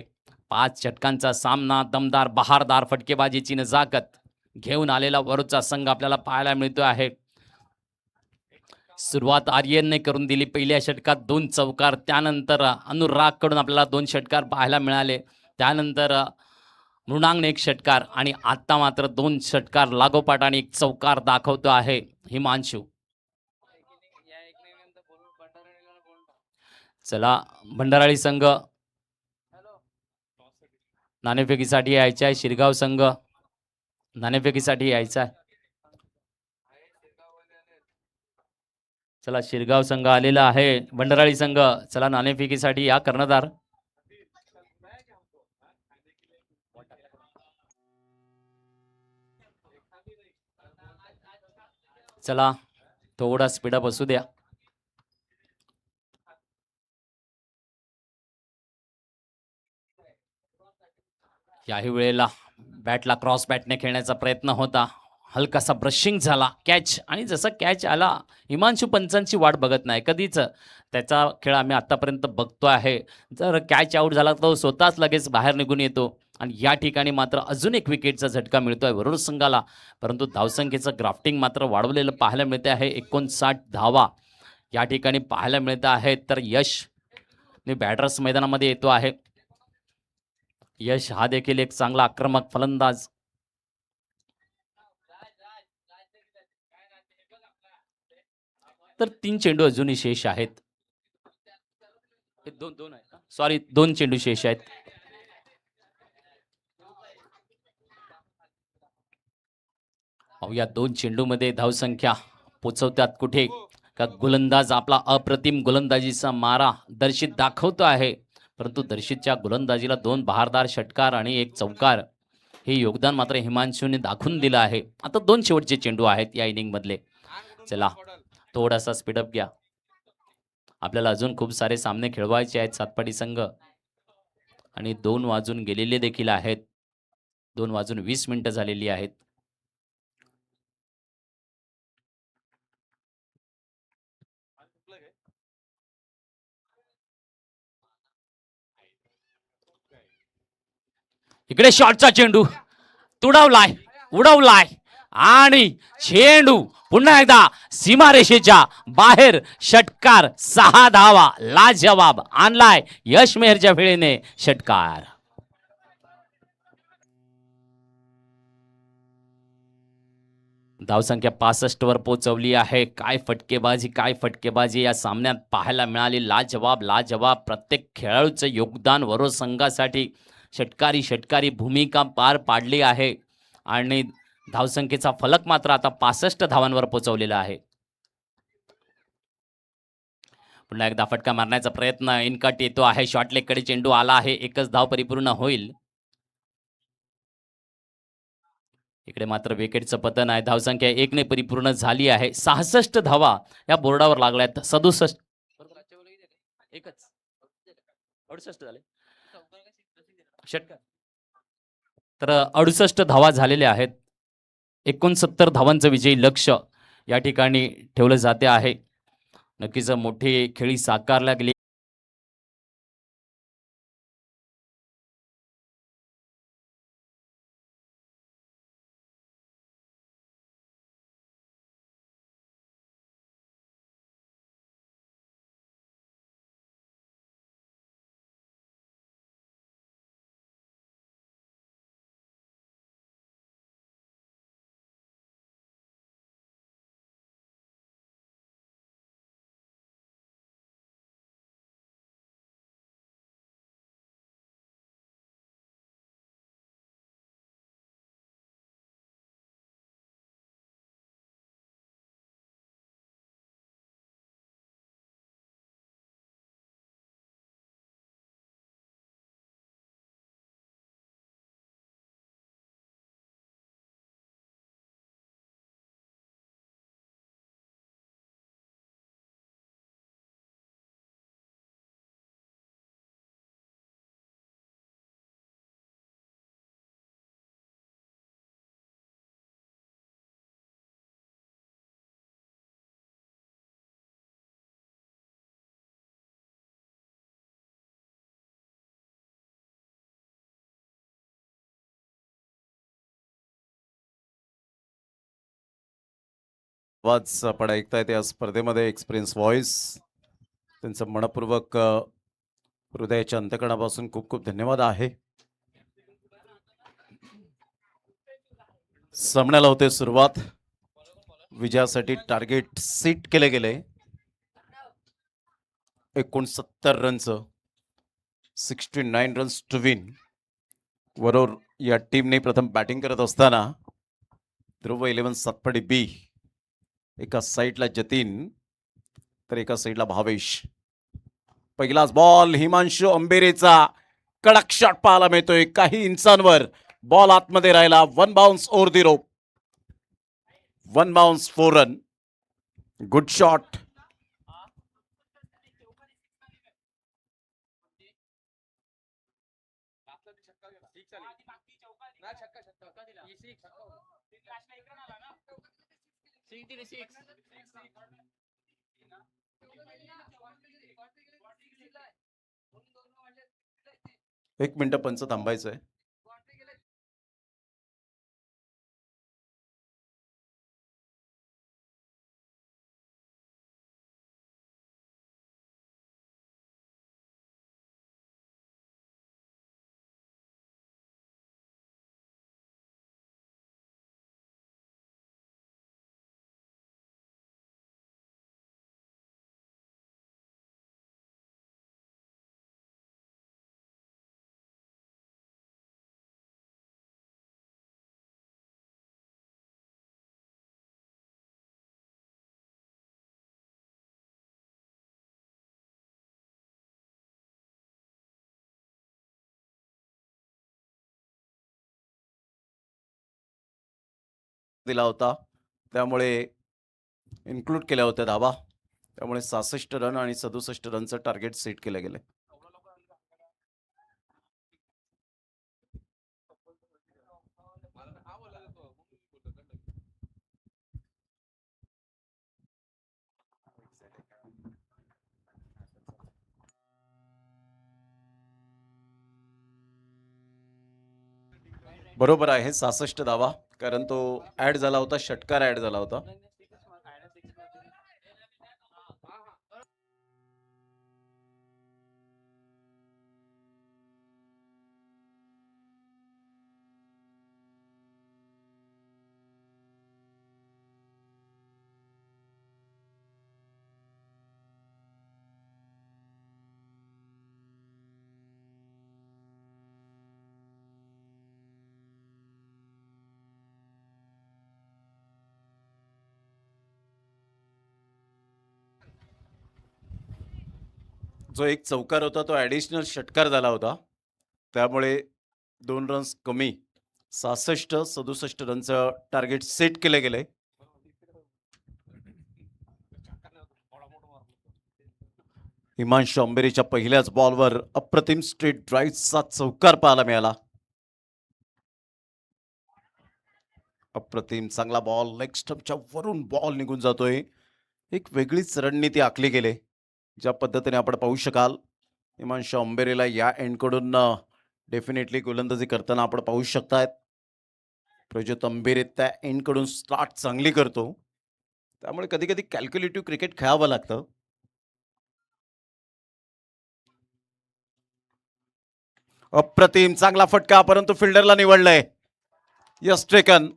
5 षटकांचा सामना, दमदार बहारदार फटकेबाजीची नजाकत घेऊन आलेला वरूडचा संघ आपल्याला पाहायला मिळतो आहे. सुरुवात आर्यनने करून दिली. पहिल्या षटकात 2 चौकार, त्यानंतर अनुराग कडून आपल्याला 2 षटकार पाहायला मिळाले. त्यानंतर मृणांगने 1 षटकार, आणि आता मात्र 2 षटकार लागोपाठ आणि 1 चौकार दाखवतो आहे हिमांशू. चला, भंडाराळी संघ नाणेफेकीसाठी यायचे आहे. शिरगाव संघ नाणेफेकीसाठी यायचा आहे. चला शिरगाव संघ आलेला आहे. भंडाराळी संघ चला नाणेफेकीसाठी या कर्णधार. चला थोडा स्पीडअप असू द्या. याही वेळेला बॅटला क्रॉस बॅटने खेळण्याचा प्रयत्न होता. हलकासा ब्रशिंग झाला कॅच आणि जसा कॅच आला हिमांशू पंचांची वाट बघत नाही कधीच. त्याचा खेळ आम्ही आतापर्यंत बघतो आहे. जर कॅच आऊट झाला तर तो स्वतःच लगेच बाहेर निघून येतो आणि या ठिकाणी मात्र अजून एक विकेटचा झटका मिळतोय वरुड संघाला. परंतु धावसंख्येचं ग्राफ्टिंग मात्र वाढवलेलं पाहायला मिळते आहे. 59 धावा या ठिकाणी पाहायला मिळत आहेत. तर यश बॅटर्स मैदानामध्ये येतो आहे. यश हा देखील एक चांगला आक्रमक फलंदाज. तर 3 चेंडू अजूनही शेष आहेत. दोन आहेत सॉरी 2 चेंडू शेष आहेत. या 2 चेंडूमध्ये धावसंख्या पोचवतात कुठे का गोलंदाज आपला अप्रतिम गोलंदाजीचा मारा दर्शित दाखवतो आहे. परंतु दर्शितच्या गोलंदाजीला 2 बहारदार षटकार आणि 1 चौकार हे योगदान मात्र हिमांशूने दाखवून दिलं आहे. आता 2 शेवटचे चेंडू आहेत या इनिंग मधले. चला थोडासा स्पीडअप घ्या. आपल्याला अजून खूप सारे सामने खेळवायचे आहेत. सातपाडी संघ आणि 2 वाजून गेलेले देखील आहेत. 2 वाजून 20 मिनिटं झालेली आहेत. इकडे शॉटचा चेंडू तुडवलाय उडवलाय आणि चेंडू पुन्हा एकदा सीमारेषेच्या बाहेर षटकार. 6 धावा लाजवाब आणलाय यश मेहरच्या वेळेने षटकार. धावसंख्या 65 वर पोहोचवली आहे. काय फटकेबाजी या सामन्यात पाहायला मिळाली. लाजवाब प्रत्येक खेळाडूचं योगदान वरोड संघासाठी षटकारी भूमिका पार पाडली आहे आणि धावसंख्येचा फलक मात्र आता 65 धावांवर पोहोचवलेला आहे. पुन्हा एकदा फटका मारण्याचा प्रयत्न इनकट येतो आहे. शॉर्ट लेगकडे चेंडू आला आहे. एकच धाव परिपूर्ण होईल. इकडे मात्र विकेटचं पतन आहे. धावसंख्या 1 ने परिपूर्ण झाली आहे. 66 धावा या बोर्डावर लागल्यात. 67 एकच 68 झाले षटकार. तर 68 धावा झालेल्या आहेत. 69 धावांचं विजयी लक्ष या ठिकाणी ठेवलं जाते आहे. नक्कीच मोठी खेळी साकारल्या गेली. आवाज आपण ऐकताय त्या स्पर्धेमध्ये एक्सपिरियन्स व्हॉइस त्यांचं मनपूर्वक हृदयाच्या अंतकणापासून खूप खूप धन्यवाद आहे. सामन्याला होते सुरुवात. विजयासाठी टार्गेट सेट केले गेले. 69 रनचं 69 रन्स टू विन. वरोर या टीमने प्रथम बॅटिंग करत असताना ध्रुव 11 सातपाडी बी. एका साईडला जतीन तर एका साईडला भावेश. पहिलाच बॉल हिमांशू अंबेरेचा कडक शॉट पाहायला मिळतोय. काही इंचांवर बॉल आतमध्ये राहिला. 1 बाउन्स ओव्हर दी रोप. 1 बाउन्स 4 रन. Good shot. एक मिनिट पंच थांबायचंय. दिला होता त्यामुळे इन्क्लूड केल्या होत्या धावा. त्यामुळे 66 रन आणि 67 रनचं टार्गेट सेट केलं गेलं. बरोबर आहे 66 धावा, कारण तो ऍड झाला होता, षटकार ऍड झाला होता. जो एक चौकार होता तो ऍडिशनल षटकार झाला होता, त्यामुळे 2 रन्स कमी 66-67 रनचं टार्गेट सेट केले गेले. हिमांशू अंबेरीच्या पहिल्याच बॉलवर अप्रतिम स्ट्रेट ड्राईव्हचा चौकार पाहायला मिळाला. अप्रतिम चांगला बॉल, लेग स्टंपच्या वरून बॉल निघून जातोय. एक वेगळीच रणनीती आखली गेली, ज्या पद्धतीने आपण पाहू शकाल. हिमांशू अंबेरीला या एंडकडून डेफिनेटली गोलंदाजी करताना आपण पाहू शकतायत. प्रज्योत अंबेरे त्या एंडकडून स्टार्ट चांगली करतो, त्यामुळे कधी कधी कॅल्क्युलेटिव्ह क्रिकेट खेळावं लागतं. अप्रतिम चांगला फटका, परंतु फिल्डरला निवडलंय. Yes taken.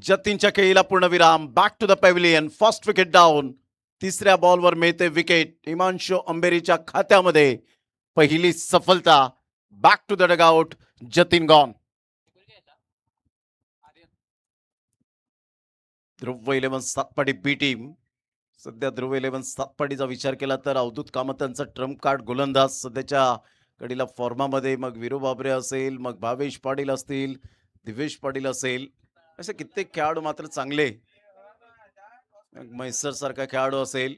जतीनच्या खेळीला पूर्णविराम. Back to the pavilion. First wicket down. तिसऱ्या बॉलवर मिळते विकेट. हिमांशू अंबेरीच्या खात्यामध्ये पहिली सफलता. Back to the dugout. Jatin gone. Dhruv 11 Satpadi B team. सध्या ध्रुव 11 सातपाडीचा विचार केला तर अवधूत कामत त्यांचा ट्रम्प कार्ड गोलंदाज सध्याच्या कडीला फॉर्मामध्ये. मग वीरू बाबरे असेल, मग भावेश पाटील असतील, दिवेश पाटील असेल, असे कित्येक खेळाडू मात्र चांगले. म्हैसर सारखा खेळाडू असेल.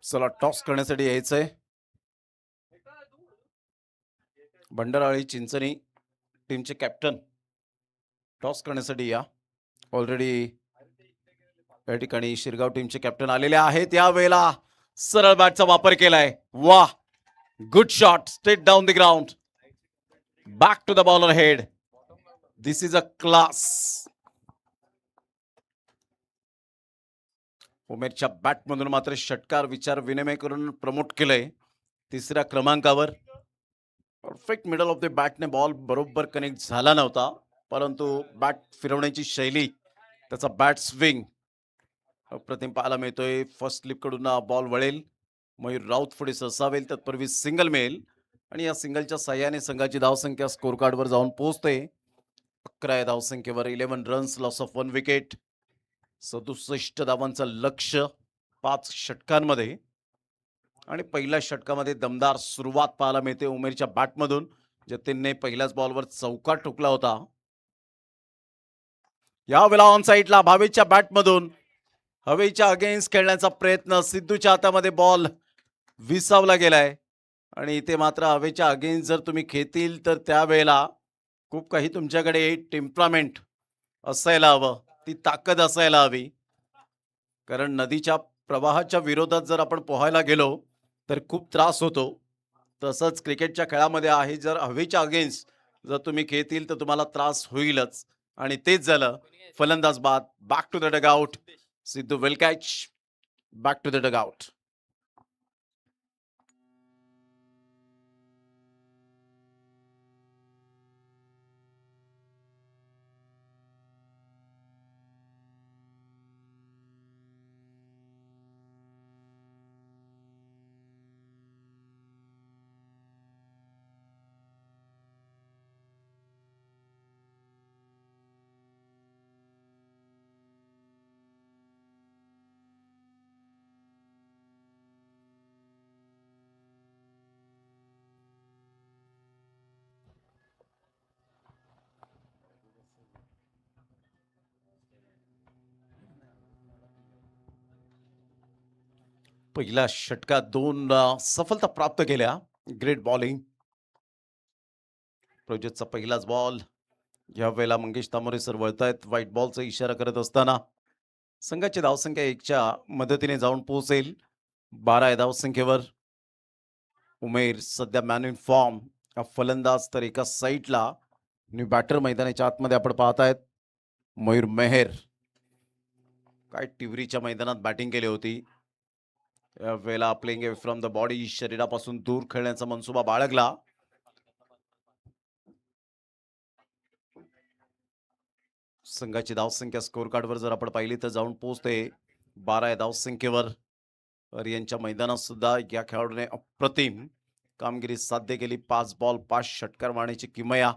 चला टॉस करण्यासाठी यायचंय. भंडारळी चिंचणी टीमचे कॅप्टन टॉस करण्यासाठी या. ऑलरेडी या ठिकाणी शिरगाव टीमचे कॅप्टन आलेले आहेत. या वेळेला सरळ बॅटचा वापर केलाय. वाह, good shot, straight down the ground. Back to the bowler head. This is a class. उमेरच्या बॅटमधून मात्र षटकार विचार विनिमय करून प्रमोट केलंय तिसऱ्या क्रमांकावर. परफेक्ट मिडल ऑफ द बॅटने बॉल बरोबर कनेक्ट झाला नव्हता, परंतु बॅट फिरवण्याची शैली, त्याचा बॅट स्विंग अप्रतिम पाहायला मिळतोय. फर्स्ट स्लिप कडून बॉल वळेल, मयूर राऊत पुढे सरसावेल, तत्पूर्वी सिंगल मिळेल आणि या सिंगलच्या साह्याने संघाची धावसंख्या स्कोर कार्डवर जाऊन पोहोचते 11 या धावसंख्येवर. 11 रन्स, लॉस ऑफ 1 विकेट, 67 धावांचं लक्ष्य 5 षटकांमध्ये. आणि पहिल्या षटकामध्ये दमदार सुरुवात पाहायला मिळते उमेरच्या बॅटमधून. जतीनने पहिल्याच बॉलवर चौकार ठोकला होता. यावेळेला ऑन साईडला भावेच्या बॅटमधून हवेच्या अगेन्स्ट खेळण्याचा प्रयत्न. सिद्धूच्या हातामध्ये बॉल विसावला गेलाय आणि इथे मात्र हवेच्या अगेन्स्ट जर तुम्ही खेळतील तर त्यावेळेला खूप काही तुमच्याकडे टेम्परामेंट असायला हवं, ती ताकद असायला हवी. कारण नदीच्या प्रवाहाच्या विरोधात जर आपण पोहायला गेलो तर खूप त्रास होतो. तसंच क्रिकेटच्या खेळामध्ये आहे, जर हवेच्या अगेन्स्ट जर तुम्ही खेळतील तर तुम्हाला त्रास होईलच आणि तेच झालं. फलंदाज बाद, back to the dugout. Sidhu well catch, back to the dugout. पहिल्या षटकात 2 सफलता प्राप्त केल्या. Great bowling. प्रोजेक्टचा पहिलाच बॉल. यावेळेला मंगेश तांबोरे सर वळतायत व्हाईट बॉलचा इशारा करत असताना. संघाची धावसंख्या 1च्या मदतीने जाऊन पोहोचेल 12 या धावसंख्येवर. उमेर सध्या मॅन इन फॉर्म. फलंदाज तर एका साईडला, न्यू बॅटर मैदानाच्या आतमध्ये आपण पाहतायत मयूर मेहर. काय टिवरीच्या मैदानात बॅटिंग केली होती. वेळेला प्लेइंग फ्रॉम द बॉडी, शरीरापासून दूर खेळण्याचा मनसुबा बाळगला. संघाची धावसंख्या स्कोर कार्डवर जर आपण पाहिली तर जाऊन पोहोचते 12 या धावसंख्येवर. यांच्या मैदानात सुद्धा या खेळाडूने अप्रतिम कामगिरी साध्य केली. 5 बॉल 5 षटकार मारण्याची किमया.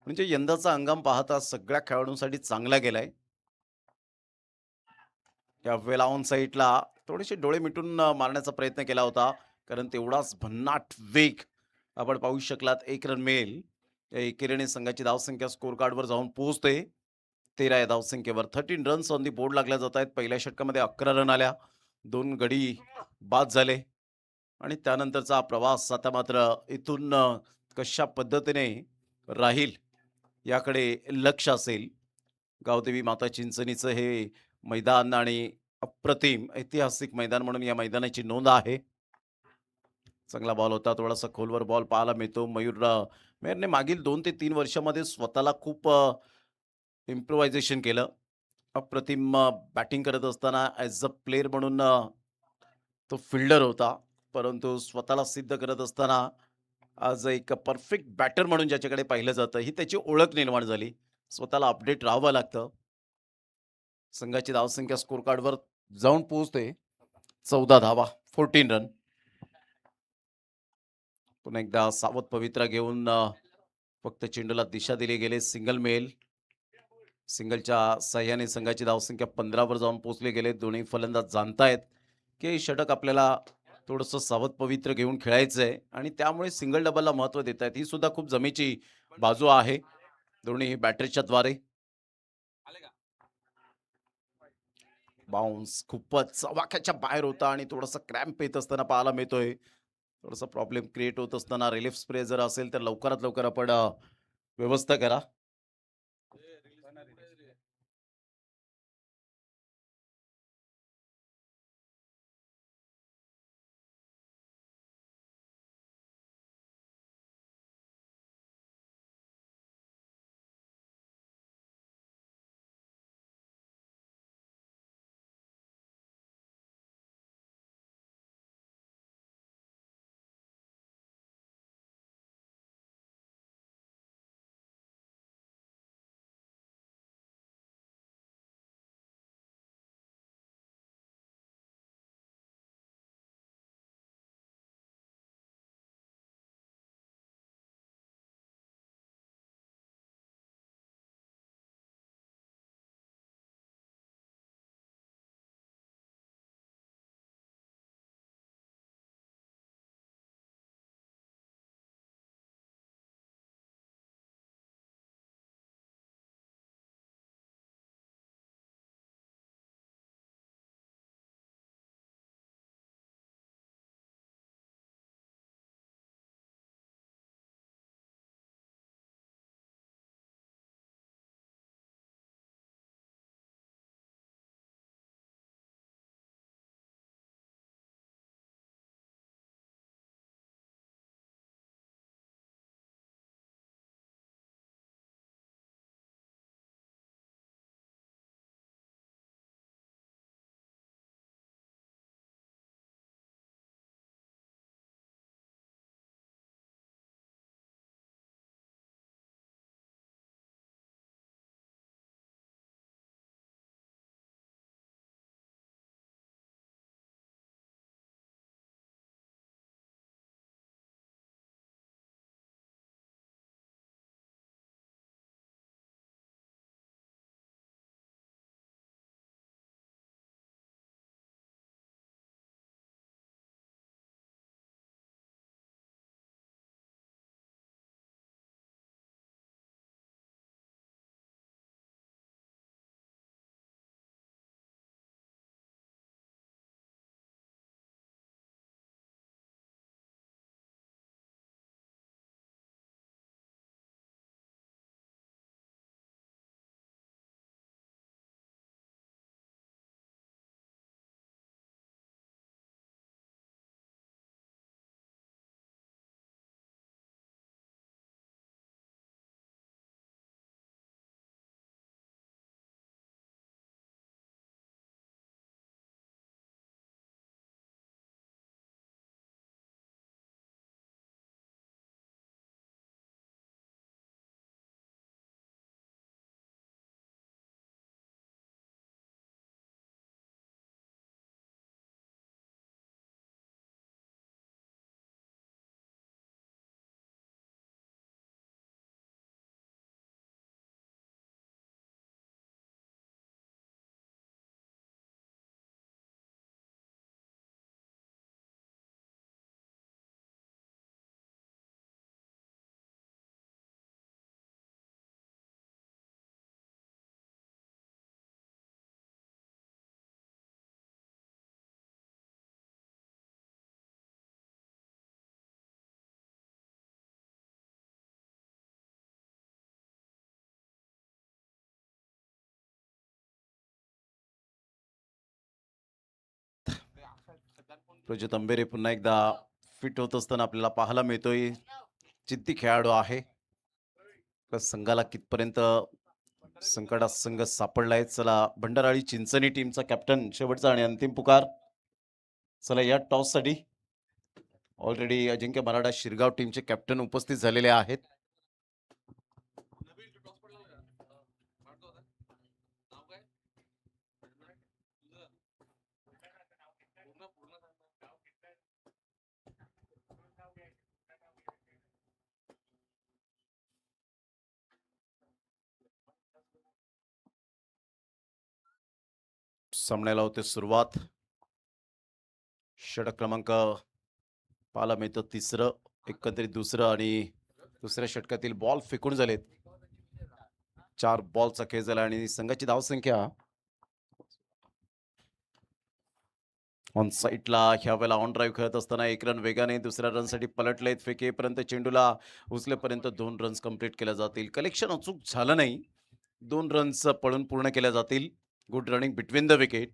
म्हणजे यंदाचा हंगाम पाहता सगळ्या खेळाडूंसाठी चांगला गेलाय. यावेळेला ऑन साईडला थोडेसे डोळे मिटून मारण्याचा प्रयत्न केला होता, कारण तेवढाच भन्नाट वेग आपण पाहू शकलात. 1 रन मिळेल. या एकेरीने संघाची धावसंख्या स्कोर कार्डवर जाऊन पोहोचते 13 या धावसंख्येवर. 13 रन्स ऑन दी बोर्ड लागल्या जात आहेत. पहिल्या षटकामध्ये 11 रन आल्या, 2 गडी बाद झाले आणि त्यानंतरचा हा प्रवास आता मात्र इथून कशा पद्धतीने राहील याकडे लक्ष असेल. गावदेवी माता चिंचणीचं हे मैदान आणि अप्रतिम ऐतिहासिक मैदान म्हणून या मैदानाची नोंद आहे. चांगला बॉल होता, थोडासा खोलवर बॉल पाहायला मिळतो. मेहरने मागील 2 ते 3 वर्षामध्ये स्वतःला खूप इम्प्रोव्हायझेशन केलं. अप्रतिम बॅटिंग करत असताना ॲज अ प्लेयर म्हणून तो फिल्डर होता, परंतु स्वतःला सिद्ध करत असताना आज एक परफेक्ट बॅटर म्हणून ज्याच्याकडे पाहिलं जातं, ही त्याची ओळख निर्माण झाली. स्वतःला अपडेट राहावं लागतं. संघाची धावसंख्या स्कोर कार्डवर जाऊन पोहोचते 14 धावा, 14 रन. पुन्हा एकदा सावध पवित्रा घेऊन फक्त चेंडूला दिशा दिली गेले. सिंगल मिळेल. सिंगलच्या साह्याने संघाची धावसंख्या 15 वर जाऊन पोहोचले गेले. दोन्ही फलंदाज जाणतायत की हे षटक आपल्याला थोडंसं सावध पवित्र घेऊन खेळायचं आहे आणि त्यामुळे सिंगल डबलला महत्त्व देत आहेत. ही सुद्धा खूप जमेची बाजू आहे दोन्ही बॅटरीच्या द्वारे. बाउन्स खूपच वाक्याच्या बाहेर होता आणि थोडासा क्रॅम्प येत असताना पाहायला मिळतोय. थोडासा प्रॉब्लेम क्रिएट होत असताना रिलीफ स्प्रे जर असेल तर लवकरात लवकर आपण व्यवस्था करा. प्रज्योत अंबेरे पुन्हा एकदा फिट होत असताना आपल्याला पाहायला मिळतोय. जिद्दी खेळाडू आहे. आपल्या संघाला कितपर्यंत संकटात संघ सापडलाय. चला भंडारळी चिंचणी टीमचा कॅप्टन शेवटचा आणि अंतिम पुकार. चला या टॉससाठी ऑलरेडी अजिंक्य मराठा शिरगाव टीमचे कॅप्टन उपस्थित झालेले आहेत. सामन्याला होते सुरुवात. षटक क्रमांक पाहायला मिळतं तिसरं, एकंदरीत दुसरं आणि दुसऱ्या षटकातील बॉल फेकून झालेत. 4 बॉलचा खेळ झाला आणि संघाची धावसंख्या ऑन साईडला ह्या वेळेला ऑन ड्राईव्ह खेळत असताना 1 रन वेगाने दुसऱ्या रनसाठी पलटलेत. फेकेपर्यंत चेंडूला उचलेपर्यंत 2 रन्स कंप्लीट केल्या जातील. कलेक्शन अचूक झालं नाही. 2 रन्स पळून पूर्ण केल्या जातील. Good running between the wicket.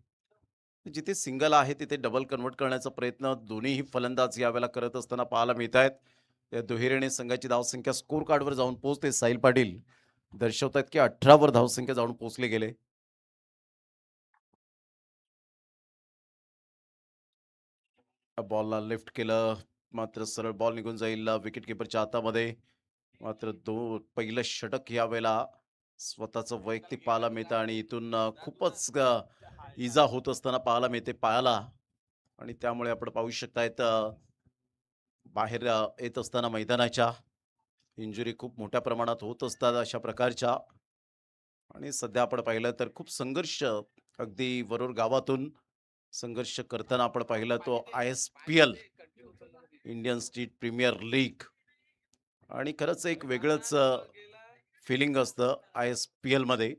जिथे सिंगल आहे तिथे डबल कन्वर्ट करण्याचा प्रयत्न दोन्हीही फलंदाज यावेळेला करत असताना पाहायला मिळत आहेत. त्या दुहेरीने संघाची धावसंख्या स्कोर कार्डवर जाऊन पोहोचते. साहिल पाटील दर्शवतात की 18 वर धावसंख्या जाऊन पोहोचले गेले. बॉलला लिफ्ट केलं, मात्र सरळ बॉल निघून जाईल विकेट किपरच्या हातामध्ये. मात्र पहिलं षटक या वेळेला स्वतःचं वैयक्तिक पाहायला मिळतं आणि इथून खूपच इजा होत असताना पाहायला मिळते पायाला आणि त्यामुळे आपण पाहू शकतायत बाहेर येत असताना मैदानाच्या इंजुरी खूप मोठ्या प्रमाणात होत असतात अशा प्रकारच्या. आणि सध्या आपण पाहिलं तर खूप संघर्ष अगदी वरोर गावातून संघर्ष करताना आपण पाहिलं तो ISPL Indian state premier league आणि खरंच एक वेगळंच फिलिंग असतं ISPL मध्ये.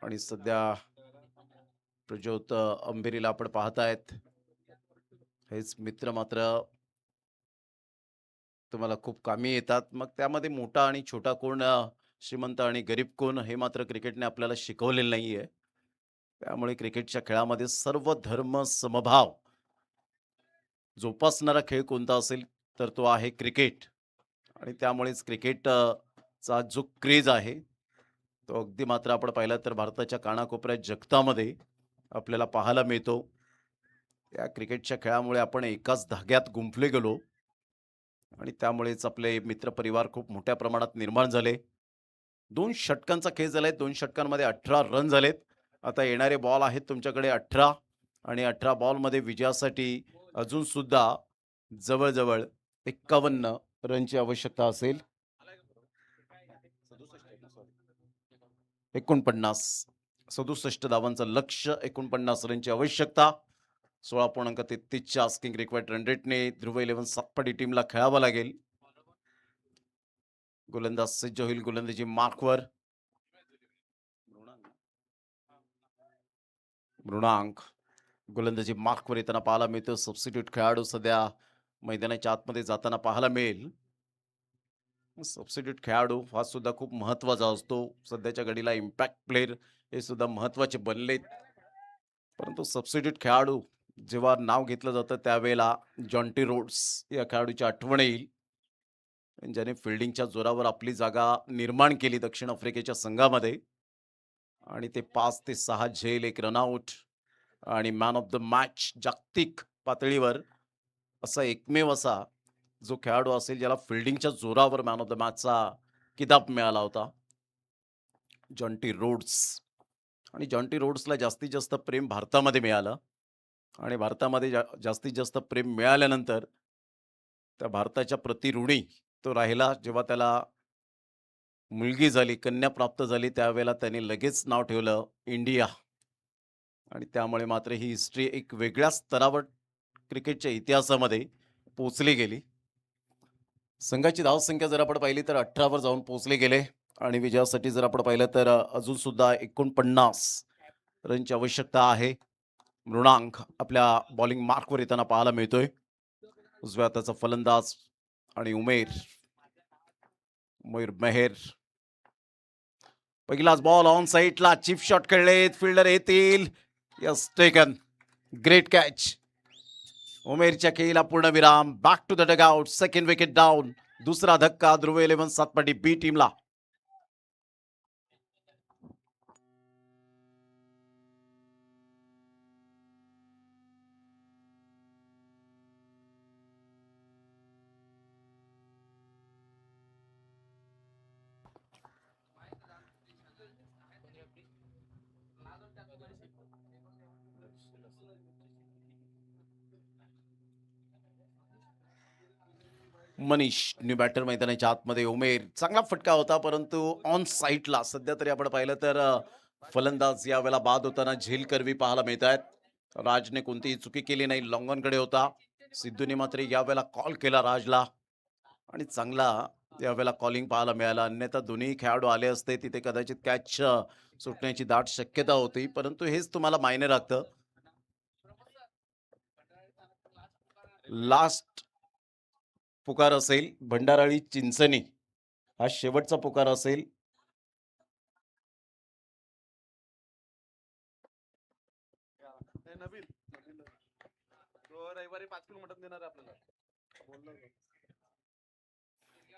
आणि सध्या प्रज्योत अंबेरीला आपण पाहतायत. हेच मित्र मात्र तुम्हाला खूप कामी येतात. मग त्यामध्ये मोठा आणि छोटा कोण, श्रीमंत आणि गरीब कोण हे मात्र क्रिकेटने आपल्याला शिकवलेलं नाहीये. त्यामुळे क्रिकेटच्या खेळामध्ये सर्व धर्म समभाव जोपासणारा खेळ कोणता असेल तर तो आहे क्रिकेट. आणि त्यामुळेच क्रिकेट चा जो क्रेज आहे तो अगदी मात्र आपण पाहिला तर भारताच्या कानाकोपऱ्यात जगतामध्ये आपल्याला पाहायला मिळतो. या क्रिकेटच्या खेळामुळे आपण एकाच धाग्यात गुंफले गेलो आणि त्यामुळेच आपले मित्रपरिवार खूप मोठ्या प्रमाणात निर्माण झाले. 2 षटकांचा खेळ झालाय. 2 षटकांमध्ये 18 रन झालेत. आता येणारे बॉल आहेत तुमच्याकडे 18 आणि 18 बॉलमध्ये विजयासाठी अजून सुद्धा जवळ-जवळ 51 रनची आवश्यकता असेल. 49 67 धावांचं लक्ष्य, 49 रनची आवश्यकता. 16.33च्या आस्किंग रिक्वायर्ड रन रेटने ध्रुव 11 सातपाडी टीमला खेळावं लागेल. गोलंदाज सज्ज होईल गोलंदाजी मार्कवर. मृणांक गोलंदाजी मार्कवर येताना पाहायला मिळतो. सबस्टिट्यूट खेळाडू सध्या मैदानाच्या आतमध्ये जाताना पाहायला मिळेल. सबस्टिट्यूट खेळाडू हा सुद्धा खूप महत्वाचा असतो. सध्याच्या घडीला इम्पॅक्ट प्लेयर हे सुद्धा महत्वाचे बनलेत. परंतु सबस्टिट्यूट खेळाडू जेव्हा नाव घेतलं जातं त्यावेळेला जॉन्टी रोड्स या खेळाडूची आठवण येईल, ज्याने फिल्डिंगच्या जोरावर आपली जागा निर्माण केली दक्षिण आफ्रिकेच्या संघामध्ये. आणि ते 5 ते 6 झेल, 1 रनआउट आणि मॅन ऑफ द मॅच जागतिक पातळीवर असा एकमेव असा जो खेळाडू असेल ज्याला फिल्डिंगच्या जोरावर मॅन ऑफ द मॅचचा किताब मिळाला होता, जॉन्टी रोड्स. आणि जॉन्टी रोड्सला जास्तीत जास्त प्रेम भारतामध्ये मिळालं आणि भारतामध्ये जास्तीत जास्त प्रेम मिळाल्यानंतर त्या भारताच्या प्रतिऋणी तो राहिला. जेव्हा त्याला मुलगी झाली, कन्या प्राप्त झाली त्यावेळेला त्याने लगेच नाव ठेवलं इंडिया. आणि त्यामुळे मात्र ही हिस्ट्री एक वेगळ्या स्तरावर क्रिकेटच्या इतिहासामध्ये पोचली गेली. संघाची धावसंख्या जर आपण पाहिली तर 18 वर जाऊन पोहोचले गेले आणि विजयासाठी जर आपण पाहिलं तर अजून सुद्धा 49 रनची आवश्यकता आहे. मृणांक आपल्या बॉलिंग मार्कवर येताना पाहायला मिळतोय. उजव्या हाताचा फलंदाज आणि उमेर मेहर. पहिलाच बॉल ऑन साईडला, चिप शॉट खेळलेत, फिल्डर येतील, यस टेकन, ग्रेट कॅच. उमेरच्या खेळीला पूर्णविराम. Back to the dugout. Second wicket down. दुसरा धक्का ध्रुव 11 सातपाटी बी टीमला. मनीष न्यू बॅटर मैदानाच्या आतमध्ये. उमेर चांगला फटका होता परंतु ऑन साईटला सध्या तरी आपण पाहिलं तर फलंदाज यावेळेला बाद होताना झेल करवी पाहायला मिळत आहेत. राजने कोणतीही चुकी केली नाही. लॉंगॉनकडे होता. सिद्धूने मात्र यावेळेला कॉल केला राजला आणि चांगला यावेळेला कॉलिंग पाहायला मिळालं. अन्यथा दोन्ही खेळाडू आले असते तिथे कदाचित कॅच सुटण्याची दाट शक्यता होती परंतु हेच तुम्हाला मायने राखतं. लास्ट पुकार असेल भंडाराळी चिंचणी, हा शेवटचा पुकार असेल.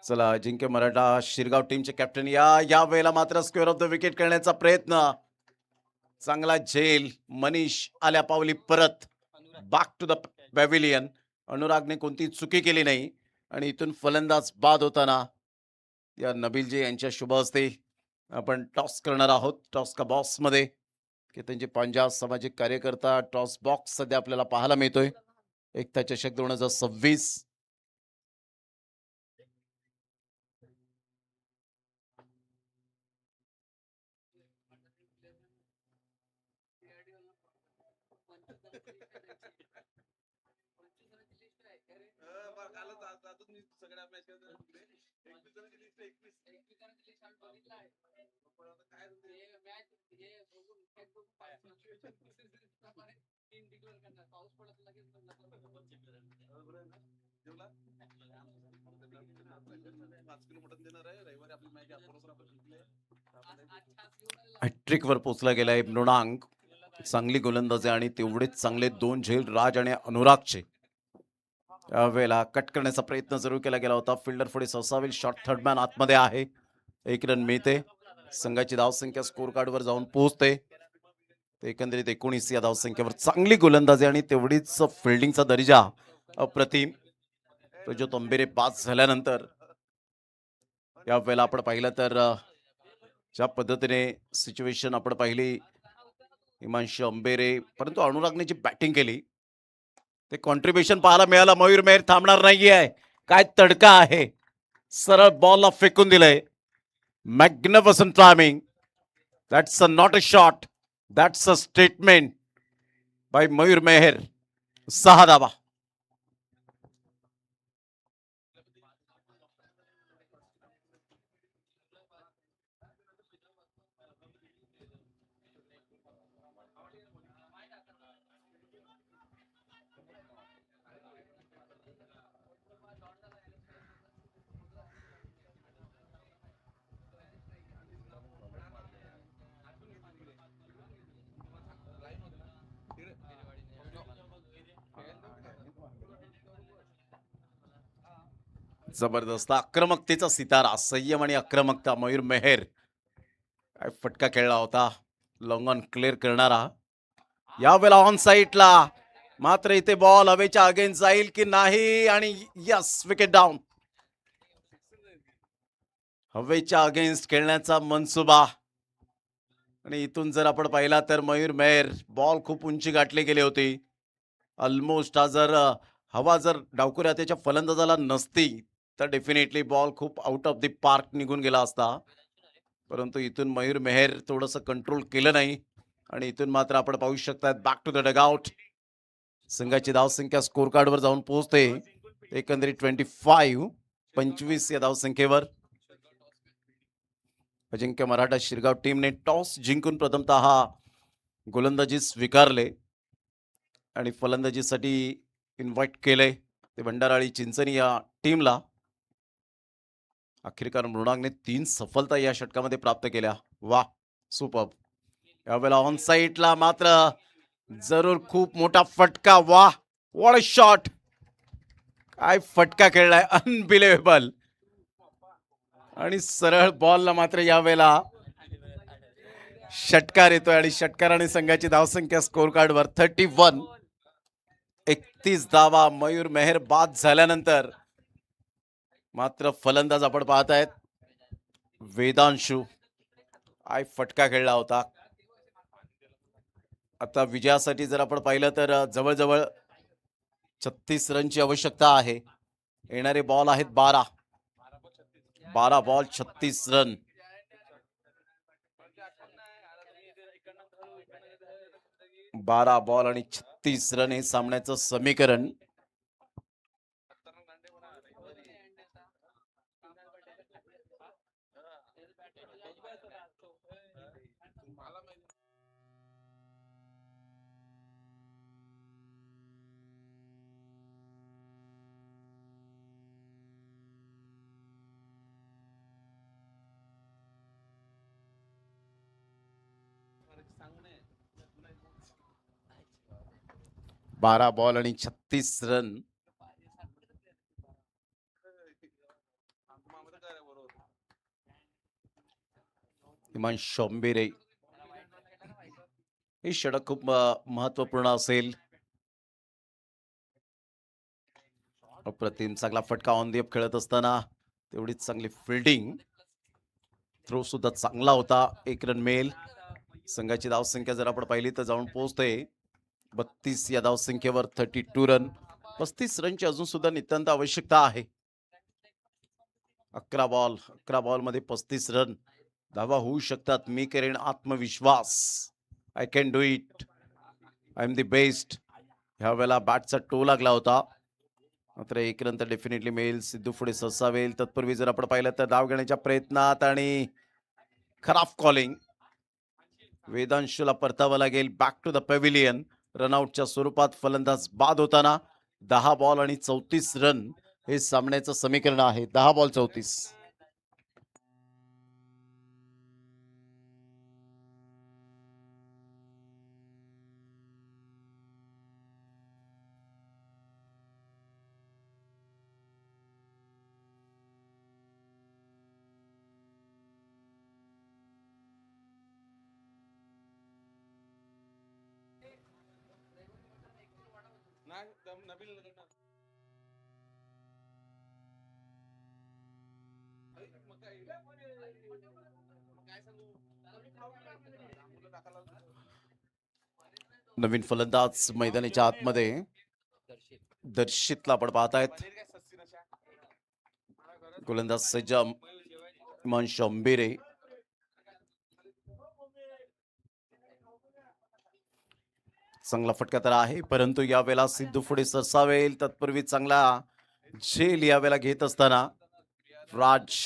चला अजिंक्य मराठा शिरगाव टीमचे कॅप्टन या वेळेला मात्र स्क्वेअर ऑफ द विकेट करण्याचा प्रयत्न. चांगला झेल. मनीष आल्या पावली परत. Back to the pavilion. अनुरागने कोणती चुकी केली नाही आणि इथून फलंदाज बाद होताना या नबीलजी यांच्या शुभ हस्ते आपण टॉस करणार आहोत. टॉस का बॉक्स मध्ये की त्यांचे 50 सामाजिक कार्यकर्ता टॉस बॉक्स सध्या आपल्याला पाहायला मिळतोय. एकता चषक 2026. हॅट्रिक वर पोहोचला गेलाय मृणांक. चांगली गोलंदाजी आणि तेवढेच चांगले दोन झेल राज आणि अनुरागचे. यावेळेला कट करण्याचा प्रयत्न जरूर केला गेला होता. फिल्डर पुढे ससावेल. शॉट थर्डमॅन आतमध्ये आहे. 1 रन मिळते. संघाची धावसंख्या स्कोर कार्डवर जाऊन पोहोचते. एकंदरीत 19 या धावसंख्येवर चांगली गोलंदाजी आणि तेवढीच फिल्डिंगचा दर्जा अप्रतिम. जो तंबेरे बाद झाल्यानंतर यावेळेला आपण पाहिलं तर ज्या पद्धतीने सिच्युएशन आपण पाहिली हिमांशु अंबेरे परंतु अनुरागने जी बॅटिंग केली ते कॉन्ट्रीब्युशन पाहायला मिळालं. मयूर मेहर थांबणार नाहीये. काय तडका आहे. सरळ बॉलला फेकून दिलंय. Magnificent timing. That's a not a shot. That's a statement by Mayur Mehar. 6 धावा. जबरदस्त आक्रमकतेचा सितारा. संयम आणि आक्रमकता. मयूर मेहर काय फटका खेळला होता. लॉंग ऑन क्लिअर करणारा. यावेळेला ऑन साईडला मात्र इथे बॉल हवेच्या अगेन्स्ट जाईल की नाही आणि यस विकेट डाऊन. हवेच्या अगेन्स्ट खेळण्याचा मनसुबा आणि इथून जर आपण पाहिला तर मयूर मेहर बॉल खूप उंची गाठली गेली होती. ऑलमोस्ट हा जर हवा जर डावकुऱ्या त्याच्या फलंदाजाला नसती तर डेफिनेटली बॉल खूप आउट ऑफ द पार्क निघून गेला असता. परंतु इथून मयूर मेहर थोडंसं कंट्रोल केलं नाही आणि इथून मात्र आपण पाहू शकतात बॅक टू द डगआउट. संघाची धावसंख्या स्कोर कार्डवर जाऊन पोहोचते एकंदरीत 25 या धावसंख्येवर. अजिंक्य मराठा शिरगाव टीमने टॉस जिंकून प्रथमतः हा गोलंदाजी स्वीकारले आणि फलंदाजीसाठी इन्व्हाइट केले ते भंडाराळी चिंचणी या टीमला. अखेरकार मृणांगने 3 सफलता या षटकामध्ये प्राप्त केल्या. वा सुपर. यावेळेला ऑन साईडला मात्र जरूर खूप मोठा फटका. वाह, व्हॉट अ शॉट. काय फटका खेळलाय, अनबिलिव्हेबल. आणि सरळ बॉलला मात्र यावेळेला षटकार येतोय आणि षटकाराने संघाची धावसंख्या स्कोर कार्डवर 31. 31 धावा मयूर मेहर बाद झाल्यानंतर मात्र फलंदाज आपण पाहतायत वेदांशू. काय फटका खेळला होता. आता विजयासाठी जर आपण पाहिलं तर जवळजवळ 36 रनची आवश्यकता आहे. येणारे बॉल आहेत 12. 12 बॉल 36 रन. बारा बॉल आणि 36 रन हे सामन्याचं समीकरण. बारा बॉल आणि 36 रन. इमान शॉम्बेरे हे षटक खूप महत्वपूर्ण असेल. अप्रतिम चांगला फटका ऑन दी अप खेळत असताना तेवढीच चांगली फिल्डिंग. थ्रो सुद्धा चांगला होता. 1 रन मिळेल. संघाची धावसंख्या जर आपण पाहिली तर जाऊन पोहोचते 32 या धावसंख्येवर. 32 रन. 35 रनची अजून सुद्धा नितांत आवश्यकता आहे. 11 बॉल मध्ये 35 रन. धावा होऊ शकतात. मी करेन आत्मविश्वास. I can do it. I am the best. ह्या वेळेला बॅटचा टो लागला होता. मात्र 1 रन तर डेफिनेटली मिळेल. सिद्धू पुढे ससावेल. तत्पूर्वी जर आपण पाहिलं तर धाव घेण्याच्या प्रयत्नात आणि खराब कॉलिंग. वेदांशूला परतावं लागेल बॅक टू द पॅव्हिलियन. रनआउटच्या स्वरूपात फलंदाज बाद होताना 10 बॉल आणि 34 रन हे सामन्याचं समीकरण आहे. 10 बॉल 34. नवीन फलंदाज मैदानाच्या आतमध्ये दर्शितला आपण पाहतायत. गोलंदाज सज्जम इमान शॉम्बेरे. चांगला फटका तर आहे परंतु यावेळेला सिद्धू पुढे सरसावेल. तत्पूर्वी चांगला झेल यावेळेला घेत असताना राज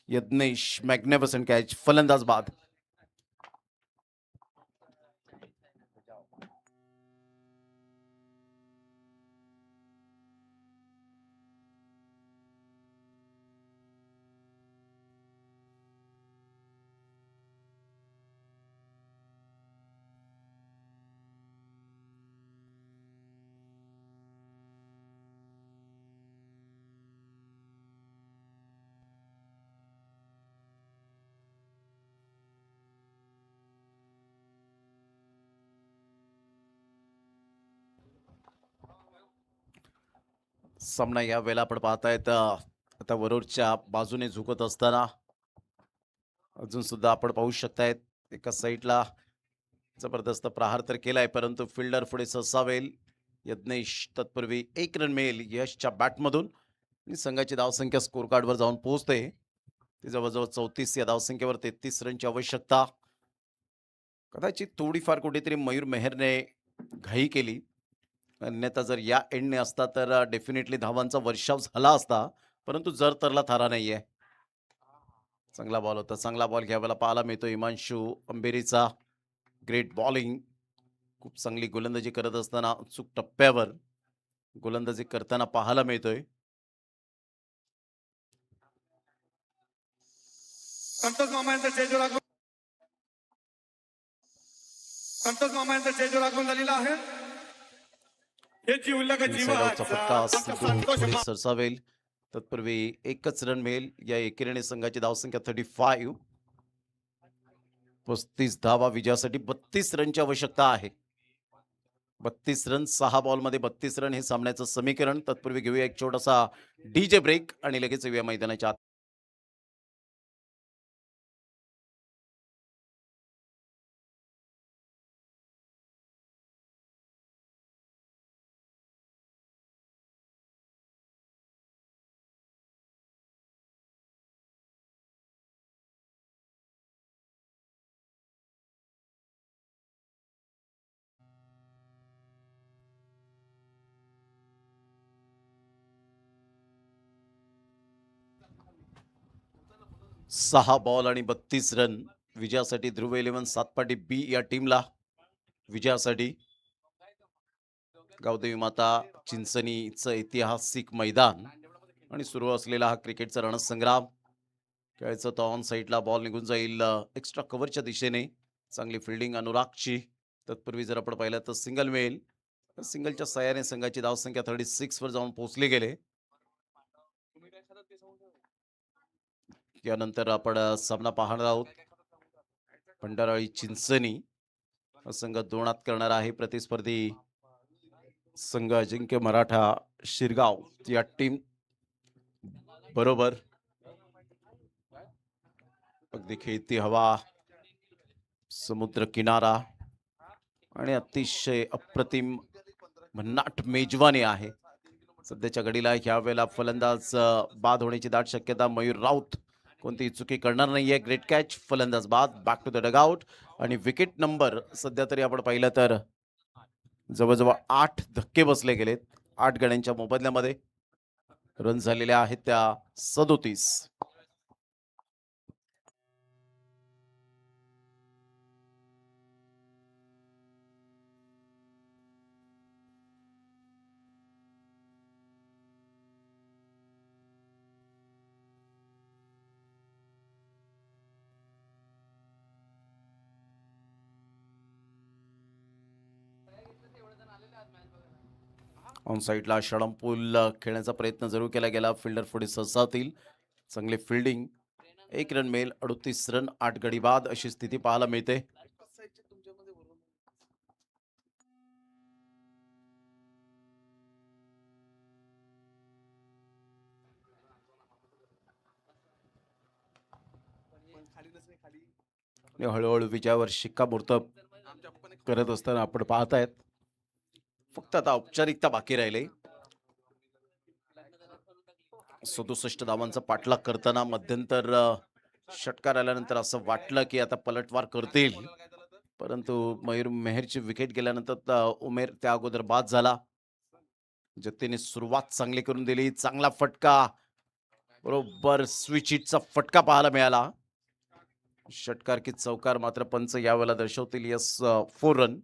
यज्ञेश. Magnificent catch. फलंदाज बाद. सामना या वेळेला आपण पाहतायत आता वरोरच्या बाजूने झुकत असताना अजून सुद्धा आपण पाहू शकतायत एका साईडला जबरदस्त प्रहार तर केलाय परंतु फिल्डर पुढे ससावेल. यज्ञेश. तत्पूर्वी 1 रन मिळेल यशच्या बॅटमधून आणि संघाची धावसंख्या स्कोर कार्डवर जाऊन पोहोचते. ती जवळजवळ 34 या धावसंख्येवर 33 रनची आवश्यकता. कदाचित थोडीफार कुठेतरी मयूर मेहरने घाई केली. अन्यथा जर या एंडने असता तर डेफिनेटली धावांचा वर्षाव झाला असता परंतु जर तरला थारा नाहीये. चांगला बॉल होता. चांगला बॉल घ्यायला पाहायला मिळतो हिमांशू अंबेरीचा. Great bowling. खूप चांगली गोलंदाजी करत असताना उत्सुक टप्प्यावर गोलंदाजी करताना पाहायला मिळतोय. संतोष मामा यांचा स्टेजवर संतोष मामा यांचा चेंजवर आगमन झालेला आहे. हे जीवला का इनसाइड फटका संतोष सिद्धू पुढे मा- सरसावेल. तत्पूर्वी एकच रन मिळेल. या एकेरीने संघाची धावसंख्या 35. 35 धावा विजयासाठी 32 रनची आवश्यकता आहे. 32 रन 6 बॉलमध्ये 32 रन हे सामन्याचं समीकरण. तत्पूर्वी घेऊया एक छोटासा डीजे ब्रेक आणि लगेच येऊया मैदानाच्या आत. सहा बॉल आणि 32 रन विजयासाठी. ध्रुव 11 सातपाटी बी या टीमला विजयासाठी. गावदेवी माता चिंचणीचं ऐतिहासिक मैदान आणि सुरू असलेला हा क्रिकेटचा रणसंग्राम. खेळायचं तर ऑन साईडला बॉल निघून जाईल एक्स्ट्रा कव्हरच्या दिशेने. चांगली फिल्डिंग अनुरागची. तत्पूर्वी जर आपण पाहिलं तर सिंगल मिळेल. सिंगलच्या सहाय्याने संघाची धावसंख्या 36 वर जाऊन पोहोचले गेले. यानंतर आपण सामना पाहणार आहोत. भंडाराळी चिंचणी हा संघ दोनात करणार आहे. प्रतिस्पर्धी संघ अजिंक्य मराठा शिरगाव या टीम बरोबर. अगदी खेळती हवा, समुद्र किनारा आणि अतिशय अप्रतिम भन्नाट मेजवानी आहे. सध्याच्या घडीला ह्या वेळेला फलंदाज बाद होण्याची दाट शक्यता. मयूर राऊत कोणतीही चुकी करणार नाहीये. Great catch. फलंदाज बाद. Back to the dugout. आणि विकेट नंबर सध्या तरी आपण पाहिलं तर जवळजवळ 8 धक्के बसले गेलेत. 8 गड्यांच्या मोबदल्यामध्ये रन झालेल्या आहेत त्या 37. ऑन साईडला षडंपूल खेळण्याचा प्रयत्न जरूर केला गेला. फिल्डर पुढे सरसावतील. चांगली फिल्डिंग. 1 रन मिळेल. 38 रन 8 गडी बाद अशी स्थिती पाहायला मिळते. आणि हळूहळू विजयावर शिक्कामोर्तब करत असताना आपण पाहतायत. फक्त आता औपचारिकता बाकी राहिले. 67 धावांचा पाठलाग करताना मध्यंतर षटकार आल्यानंतर असं वाटलं की आता पलटवार करतील, परंतु मयूर मेहरची विकेट गेल्यानंतर उमेर त्या अगोदर बाद झाला. जत्तीने सुरुवात चांगली करून दिली. चांगला फटका, बरोबर स्विच हिटचा फटका पाहायला मिळाला. षटकार की चौकार मात्र पंच यावेळेला दर्शवतील. Yes 4 run.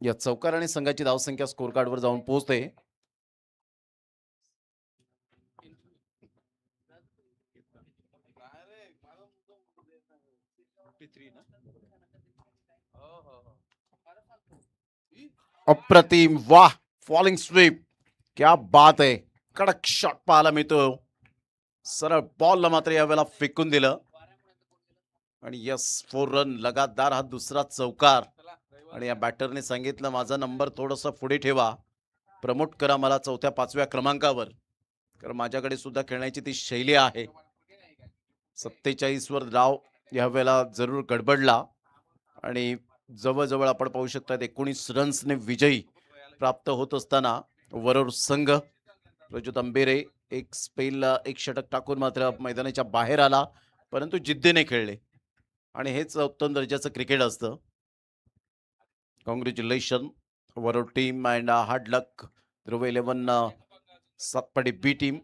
या चौकाराने संघाची धावसंख्या स्कोर कार्डवर जाऊन पोहोचते. अप्रतिम. वाह, फॉलिंग स्वीप. क्या बात आहे. कडक शॉट पाहायला मिळतो. सरळ बॉलला मात्र यावेळेला फेकून दिलं. आणि यस 4 रन. लगातार हा दुसरा चौकार. आणि या बॅटरने सांगितलं माझा नंबर थोडासा पुढे ठेवा, प्रमोट करा मला 4-5व्या क्रमांकावर, कारण माझ्याकडे सुद्धा खेळण्याची ती शैली आहे. 47 वर डाव यावेळेला जरूर गडबडला. आणि जवळजवळ आपण पाहू शकता 19 रन्सने विजयी प्राप्त होत असताना वरोर संघ. रजत अंबेरे एक स्पेलला एक षटक टाकून मात्र मैदानाच्या बाहेर आला, परंतु जिद्दीने खेळले. आणि हेच उत्तम दर्जाचं क्रिकेट असतं. Congratulation Warora team and hard luck Dhruv 11 Satpadi B team.